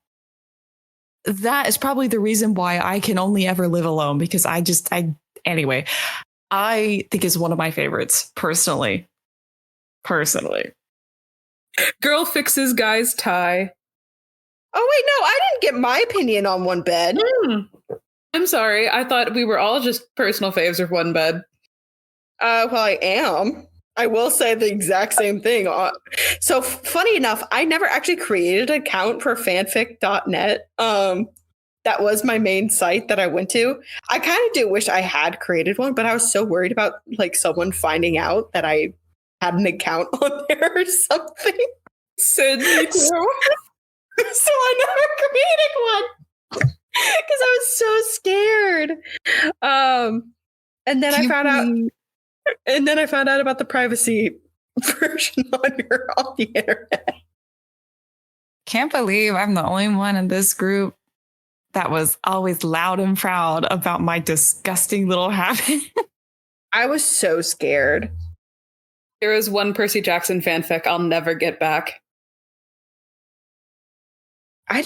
is probably the reason why I can only ever live alone, because I think is one of my favorites personally. Girl fixes guy's tie. Oh, wait, no, I didn't get my opinion on One Bed. I'm sorry. I thought we were all just personal faves of One Bed. Well, I am. I will say the exact same thing. So funny enough, I never actually created an account for fanfic.net. That was my main site that I went to. I kind of do wish I had created one, but I was so worried about like someone finding out that I had an account on there or something. Sydney too. So I never created one because I was so scared. And then I found out about the privacy version on the internet. Can't believe I'm the only one in this group that was always loud and proud about my disgusting little habit. I was so scared. There is one Percy Jackson fanfic I'll never get back. I'm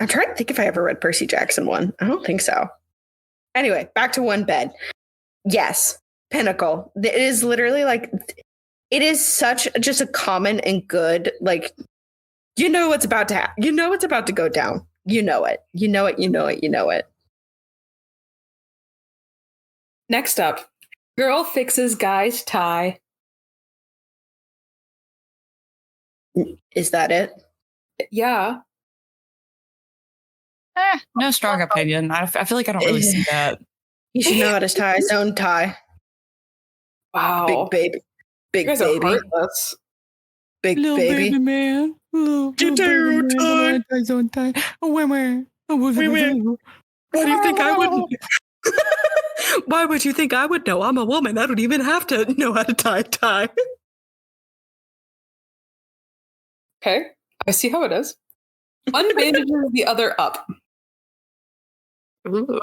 trying to think if I ever read Percy Jackson one. I don't think so. Anyway, back to one bed. Yes, Pinnacle. It is literally like, it is such just a common and good, like, you know what's about to happen. You know what's about to go down. You know it. You know it. You know it. You know it. Next up, girl fixes guy's tie. Is that it? Yeah. No strong opinion. I feel like I don't really see that. He should know how to tie his own tie. Wow. Big baby. Big You guys baby. are heartless. Big Little baby. man. Little You tie your own tie. his own tie. Where? Why do you think I wouldn't? Why would you think I would know? I'm a woman. I don't even have to know how to tie a tie. Okay. I see how it is. One bandages the other up. Ooh.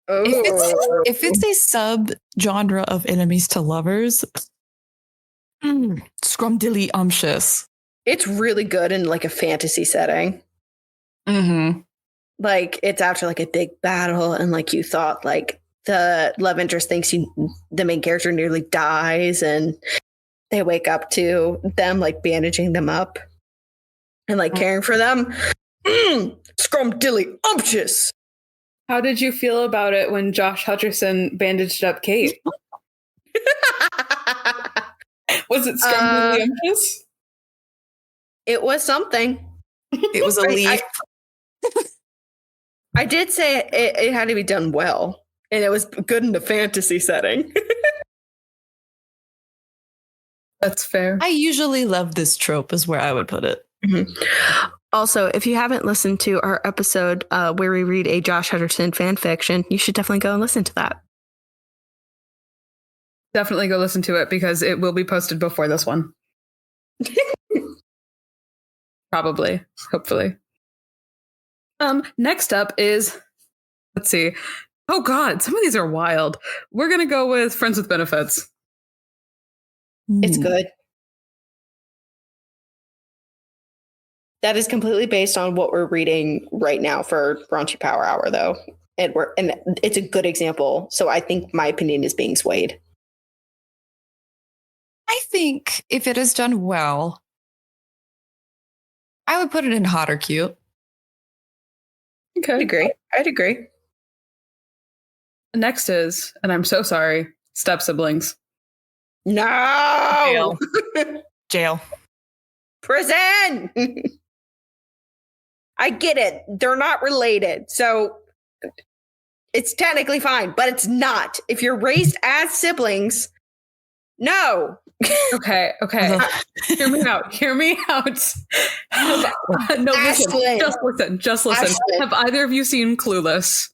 Oh. If it's a sub genre of enemies to lovers, scrumdiddlyumptious. It's really good in like a fantasy setting. Mm-hmm. Like it's after like a big battle and like you thought like the love interest thinks the main character nearly dies and they wake up to them like bandaging them up and like caring for them. Scrumdiddlyumptious. How did you feel about it when Josh Hutcherson bandaged up Kate? Was it scrumdiddlyumptious? It was something. It was a leaf. I did say it had to be done well, and it was good in the fantasy setting. That's fair. I usually love this trope, is where I would put it. Mm-hmm. Also, if you haven't listened to our episode where we read a Josh Hutcherson fan fiction, you should definitely go and listen to that. Definitely go listen to it because it will be posted before this one. Probably. Hopefully. Next up is, let's see. Oh God, some of these are wild. We're going to go with Friends with Benefits. It's good. That is completely based on what we're reading right now for Raunchy Power Hour, though. And it's a good example. So I think my opinion is being swayed. I think if it is done well, I would put it in hot or cute. Okay. I'd agree. Next is, and I'm so sorry, Step Siblings. No! Jail. Prison! I get it. They're not related. So it's technically fine, but it's not. If you're raised as siblings, no. Okay. Hear me out. No, listen. Just listen. Ashlyn. Have either of you seen Clueless?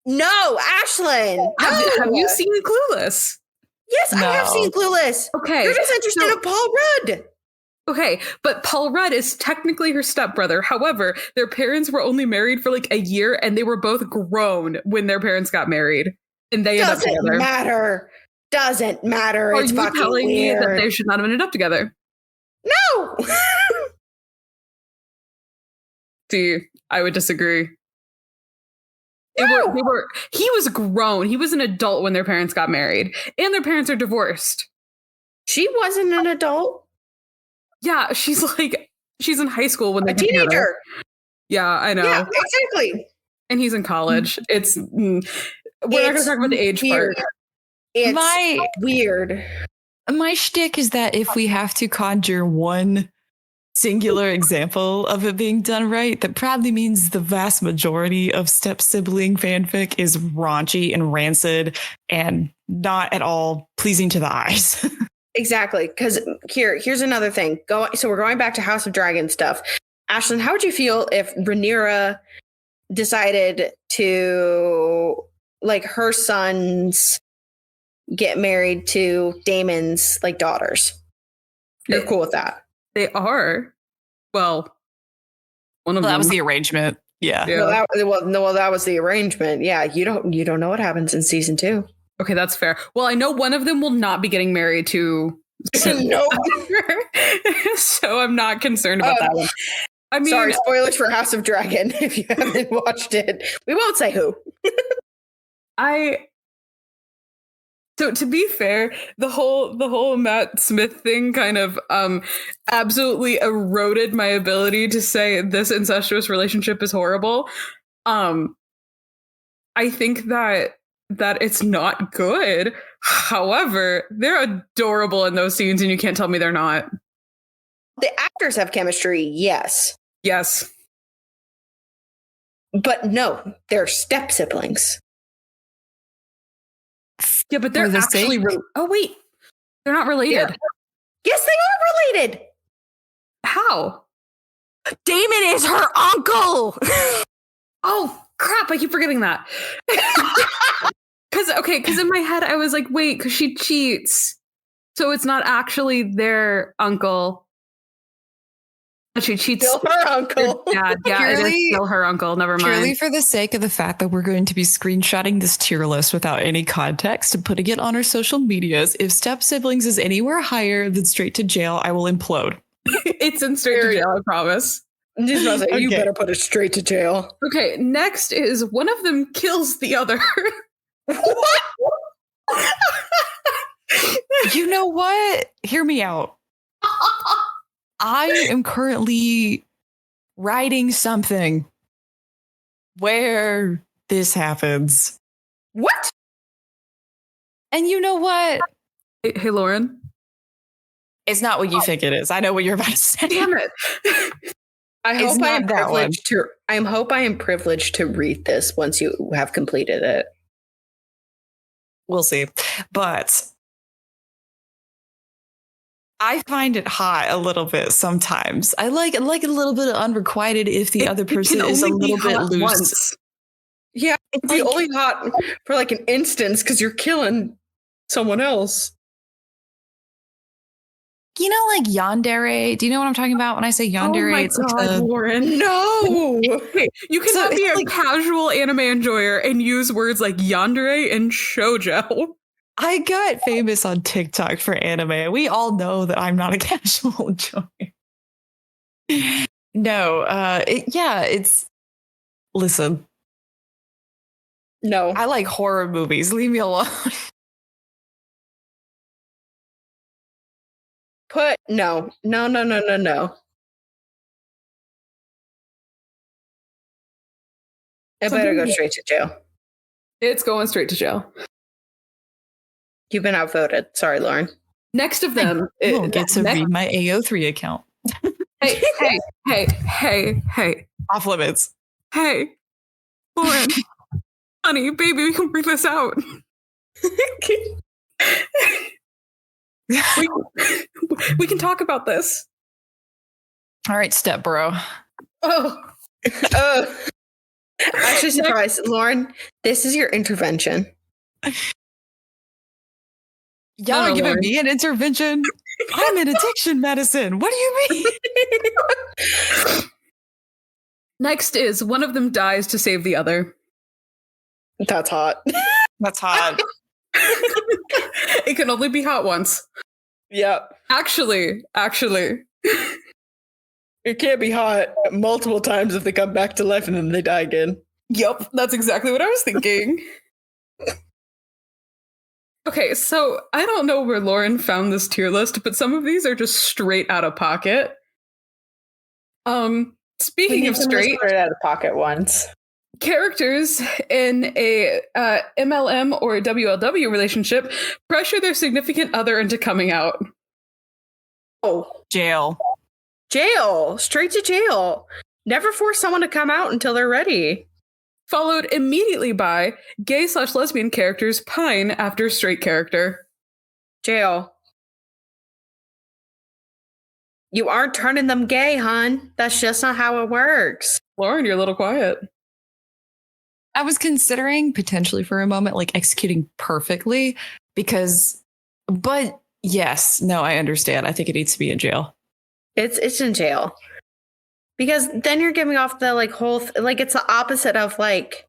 No, Ashlyn. Have you seen Clueless? Yes, No. I have seen Clueless. Okay. You're just interested in Paul Rudd. Okay, but Paul Rudd is technically her stepbrother. However, their parents were only married for like a year and they were both grown when their parents got married. And they ended up together. Doesn't matter. Are It's you fucking telling me that weird. they should not have ended up together? No. See, I would disagree. No. He was grown. He was an adult when their parents got married. And their parents are divorced. She wasn't an adult. Yeah, she's in high school when they A get together. teenager. Yeah, I know. Yeah, exactly. And he's in college. We're not going to talk about the age weird. part. It's weird. My shtick is that if we have to conjure one singular example of it being done right, that probably means the vast majority of step sibling fanfic is raunchy and rancid and not at all pleasing to the eyes. Exactly. Because here's another thing. So we're going back to House of Dragon stuff. Ashlyn, how would you feel if Rhaenyra decided to, like, her son's get married to Damon's like daughters. You're cool with that? They are. Well, one of Well, them. that was the arrangement. Yeah. Yeah. Well, that was the arrangement. Yeah, you don't know what happens in season 2. Okay, that's fair. Well, I know one of them will not be getting married to. No. So I'm not concerned about that one. I mean, sorry, spoilers for House of Dragon if you haven't watched it. We won't say who. So to be fair, the whole Matt Smith thing kind of absolutely eroded my ability to say this incestuous relationship is horrible. I think that it's not good. However, they're adorable in those scenes, and you can't tell me they're not. The actors have chemistry, yes. Yes. But no, they're step siblings. Yeah, but they're actually... oh, wait. They're not related. Yeah. Yes, they are related. How? Damon is her uncle. Oh, crap. I keep forgetting that. Because in my head, I was like, wait, because she cheats. So it's not actually their uncle. She cheats. Still her uncle. Yeah, it is still her uncle. Never mind. Purely for the sake of the fact that we're going to be screenshotting this tier list without any context and putting it on our social medias. If step siblings is anywhere higher than straight to jail, I will implode. It's in straight to jail, I promise. I'm just gonna say, you better put it straight to jail. Okay, next is one of them kills the other. What? You know what? Hear me out. I am currently writing something where this happens. What? And you know what? Hey, Lauren. It's not what you think it is. I know what you're about to say. Damn it. I hope I am privileged to read this once you have completed it. We'll see. But I find it hot a little bit sometimes. I like a little bit of unrequited if the other person is a little bit loose. Once. Yeah, it's like, only hot for like an instance because you're killing someone else. You know, like yandere. Do you know what I'm talking about when I say yandere? Oh my it's God, like Lauren. No. Okay, you cannot be a casual anime enjoyer and use words like yandere and shoujo. I got famous on TikTok for anime. We all know that I'm not a casual enjoyer. No, it's... Listen. No. I like horror movies. Leave me alone. No. It better go straight to jail. It's going straight to jail. You've been outvoted. Sorry, Lauren. Next of them... I won't get to read my AO3 account. Hey. Off limits. Hey, Lauren. Honey, baby, we can bring this out. we can talk about this. All right, step bro. Oh. Actually surprised. Lauren, this is your intervention. Y'all are giving me an intervention? I'm in addiction medicine. What do you mean? Next is one of them dies to save the other. That's hot. That's hot. It can only be hot once. Yep. Actually. It can't be hot multiple times if they come back to life and then they die again. Yep, that's exactly what I was thinking. Okay, so I don't know where Lauren found this tier list, but some of these are just straight out of pocket. Speaking of straight out of pocket ones, characters in a MLM or WLW relationship pressure their significant other into coming out. Oh, Jail. Straight to jail. Never force someone to come out until they're ready. Followed immediately by gay/lesbian characters pine after straight character. Jail. You aren't turning them gay, hon. That's just not how it works. Lauren, you're a little quiet. I was considering potentially for a moment like executing perfectly But yes, no, I understand. I think it needs to be in jail. It's in jail. Because then you're giving off the like whole it's the opposite of like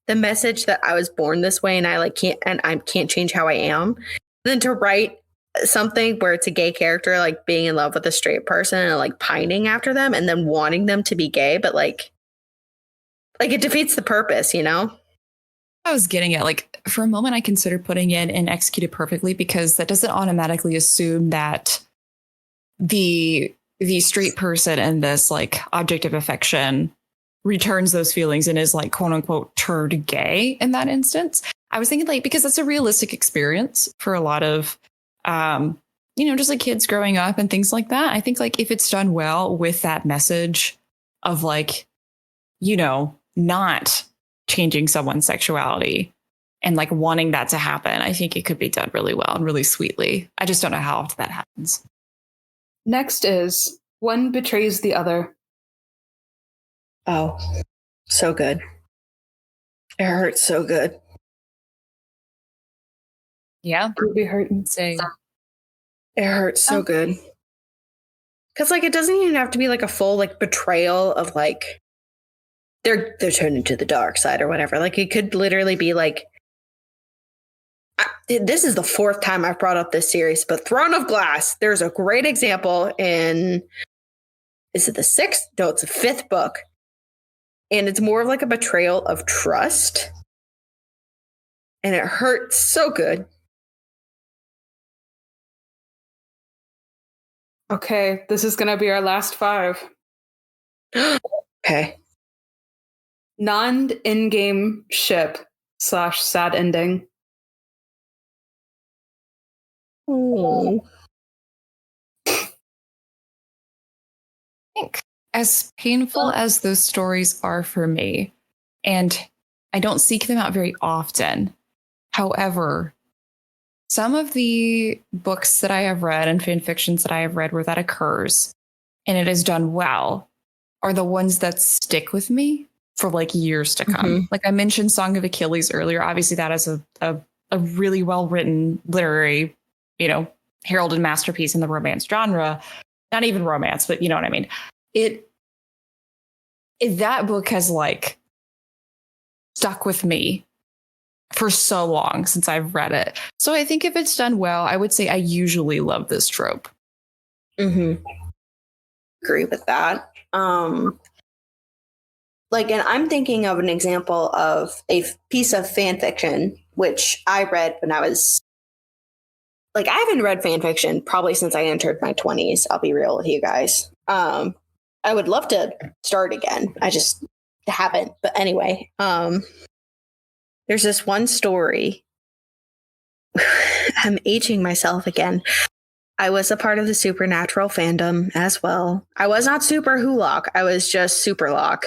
the message that I was born this way and I can't change how I am. Then to write something where it's a gay character like being in love with a straight person and like pining after them and then wanting them to be gay, but like it defeats the purpose, you know? I was getting at, like, for a moment I considered putting in and executed perfectly, because that doesn't automatically assume that the straight person in this like object of affection returns those feelings and is like quote unquote turned gay in that instance. I was thinking like, because that's a realistic experience for a lot of just like kids growing up and things like that. I think like if it's done well with that message of like, not changing someone's sexuality and like wanting that to happen, I think it could be done really well and really sweetly. I just don't know how often that happens. Next is one betrays the other. Oh, so good. It hurts so good. Yeah. Would be hurting. Say it hurts so good. Because like it doesn't even have to be like a full like betrayal of like they're turning to the dark side or whatever. Like it could literally be like this is the fourth time I've brought up this series, but Throne of Glass, there's a great example in, is it the sixth? No, it's the fifth book. And it's more of like a betrayal of trust. And it hurts so good. Okay, this is going to be our last 5. Okay. Non-in-game ship / sad ending. Oh. I think as painful as those stories are for me, and I don't seek them out very often. However, some of the books that I have read and fan fictions that I have read where that occurs and it is done well are the ones that stick with me for like years to come. Mm-hmm. Like I mentioned Song of Achilles earlier. Obviously that is a really well-written literary, heralded masterpiece in the romance genre. Not even romance, but you know what I mean? That book has like stuck with me for so long since I've read it. So I think if it's done well, I would say I usually love this trope. Mm-hmm. Agree with that. And I'm thinking of an example of a piece of fan fiction, which I read when I was I haven't read fan fiction probably since I entered my 20s. I'll be real with you guys. I would love to start again. I just haven't. But anyway, there's this one story. I'm aging myself again. I was a part of the Supernatural fandom as well. I was not Super Hulock. I was just Superlock.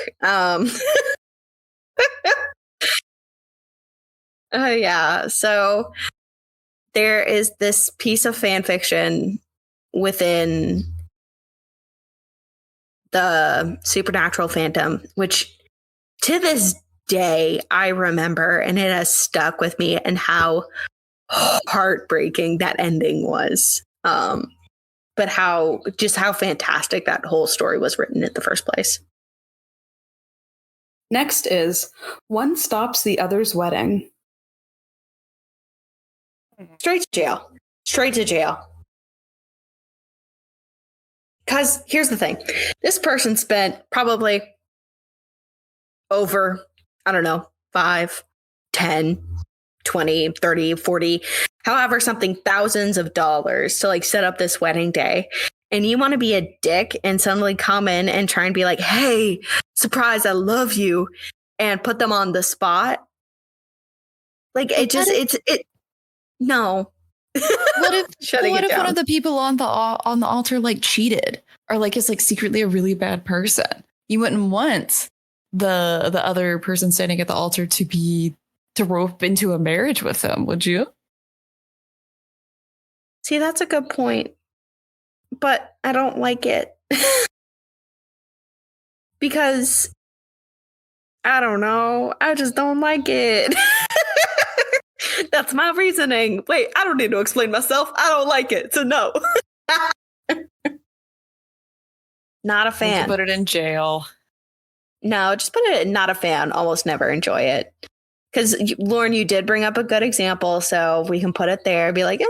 Yeah. So there is this piece of fan fiction within the Supernatural fandom, which to this day I remember, and it has stuck with me, and how heartbreaking that ending was. But how fantastic that whole story was written in the first place. Next is one stops the other's wedding. Straight to jail. Straight to jail. Because here's the thing. This person spent probably over, 5, 10, 20, 30, 40, however, something thousands of dollars to set up this wedding day. And you want to be a dick and suddenly come in and try and be like, hey, surprise, I love you, and put them on the spot. No. What if one of the people on the altar cheated or is secretly a really bad person? You wouldn't want the other person standing at the altar to rope into a marriage with them, would you? See, that's a good point. But I don't like it. Because I don't know. I just don't like it. That's my reasoning. Wait, I don't need to explain myself. I don't like it, so no. Not a fan. Put it in jail. No, just put it not a fan. Almost never enjoy it. Because, Lauren, you did bring up a good example, so we can put it there. Be like,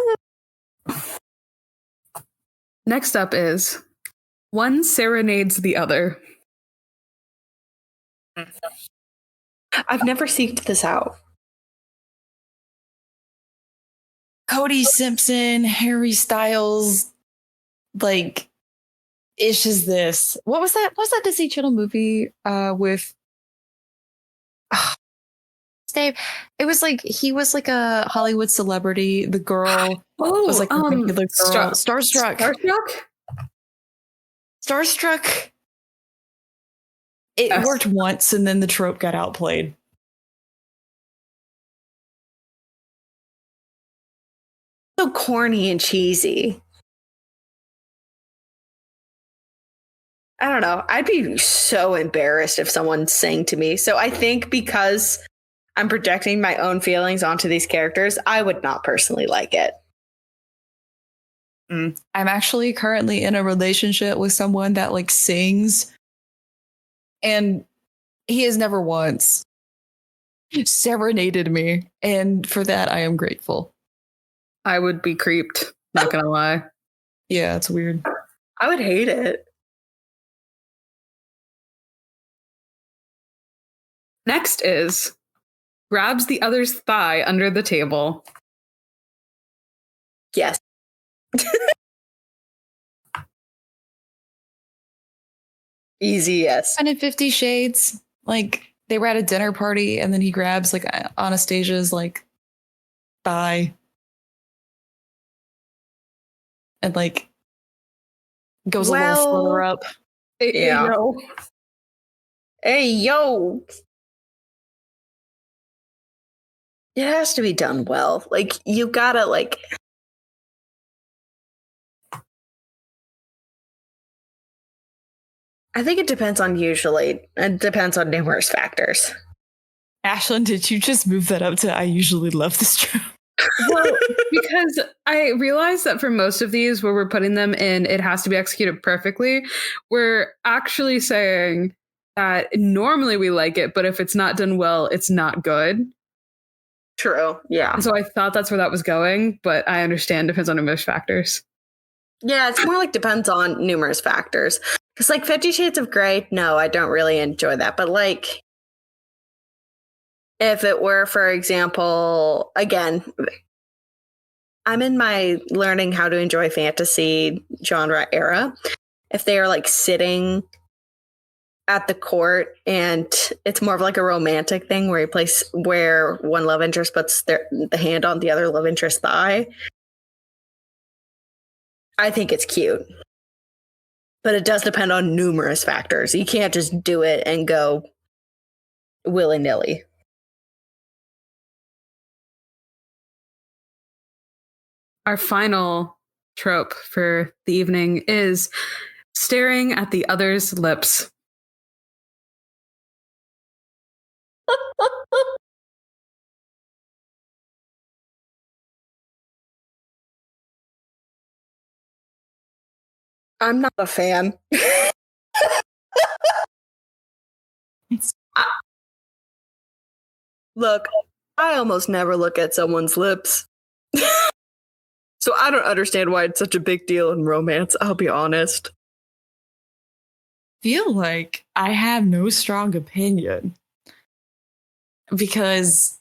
Next up is one serenades the other. I've never seeked this out. Cody Simpson, Harry Styles, like, ish is this. What was that? What was that Disney Channel movie with Dave? It was like he was like a Hollywood celebrity. The girl was like a regular girl. Starstruck. Starstruck. It worked once, and then the trope got outplayed. So corny and cheesy. I don't know. I'd be so embarrassed if someone sang to me. So I think because I'm projecting my own feelings onto these characters, I would not personally like it. I'm actually currently in a relationship with someone that like sings, and he has never once serenaded me. And for that, I am grateful. I would be creeped, not gonna lie. Yeah, it's weird. I would hate it. Next is grabs the other's thigh under the table. Yes. Easy yes. And in 50 Shades, like they were at a dinner party and then he grabs like Anastasia's like thigh and like goes a little further up. Yeah. Hey, yo. It has to be done well. Like, you gotta, like... I think it depends on numerous factors. Ashlyn, did you just move that up to I usually love this trope? Well, because I realized that for most of these where we're putting them in, it has to be executed perfectly. We're actually saying that normally we like it, but if it's not done well, it's not good. True, yeah. And so I thought that's where that was going, but I understand depends on numerous factors. Yeah, it's more like depends on numerous factors. Because like 50 Shades of Grey, no, I don't really enjoy that. But like, if it were, for example, again, I'm in my learning how to enjoy fantasy genre era. If they are like sitting at the court and it's more of like a romantic thing where one love interest puts the hand on the other love interest's thigh, I think it's cute. But it does depend on numerous factors. You can't just do it and go willy-nilly. Our final trope for the evening is staring at the other's lips. I'm not a fan. Look, I almost never look at someone's lips. So I don't understand why it's such a big deal in romance, I'll be honest. Feel like I have no strong opinion because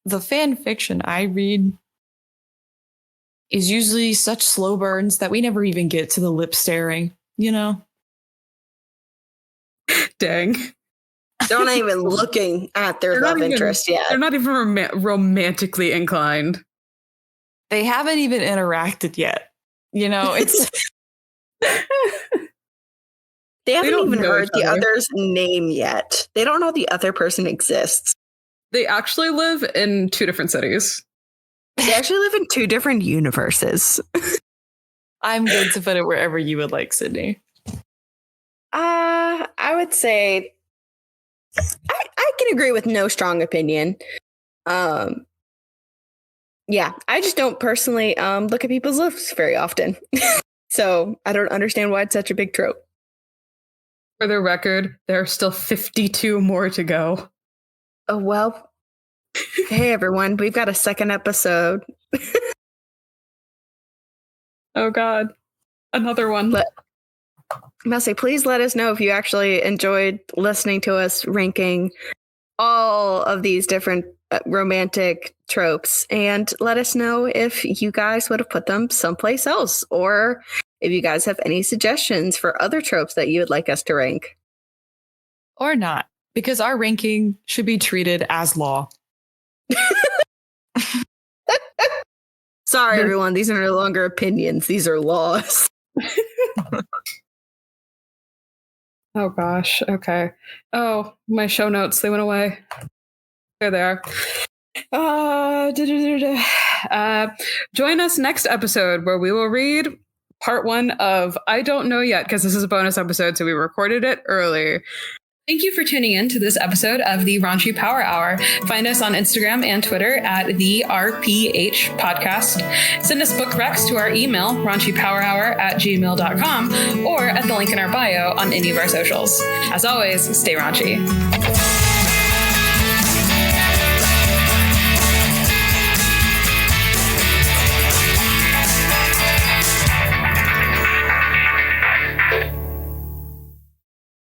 the fan fiction I read is usually such slow burns that we never even get to the lip staring, you know? Dang. They're not even looking at their love interest yet. They're not even romantically inclined. They haven't even interacted yet. You know, it's... They haven't even heard the other's name yet. They don't know the other person exists. They actually live in 2 different cities. They actually live in 2 different universes. I'm good to put it wherever you would like, Sydney. I would say I can agree with no strong opinion. Yeah, I just don't personally look at people's lists very often. So I don't understand why it's such a big trope. For the record, there are still 52 more to go. Oh, well. Hey, everyone. We've got a second episode. Oh, God. Another one. Messi, please let us know if you actually enjoyed listening to us ranking all of these different romantic tropes, and let us know if you guys would have put them someplace else, or if you guys have any suggestions for other tropes that you would like us to rank. Or not, because our ranking should be treated as law. Sorry, everyone. These are no longer opinions. These are laws. Oh, gosh. Okay. Oh, my show notes. They went away. There they are. Join us next episode where we will read part 1 of I Don't Know Yet, because this is a bonus episode, so we recorded it early. Thank you for tuning in to this episode of the Raunchy Power Hour. Find us on Instagram and Twitter at the RPH Podcast. Send us book recs to our email, raunchypowerhour@gmail.com, or at the link in our bio on any of our socials. As always, stay raunchy.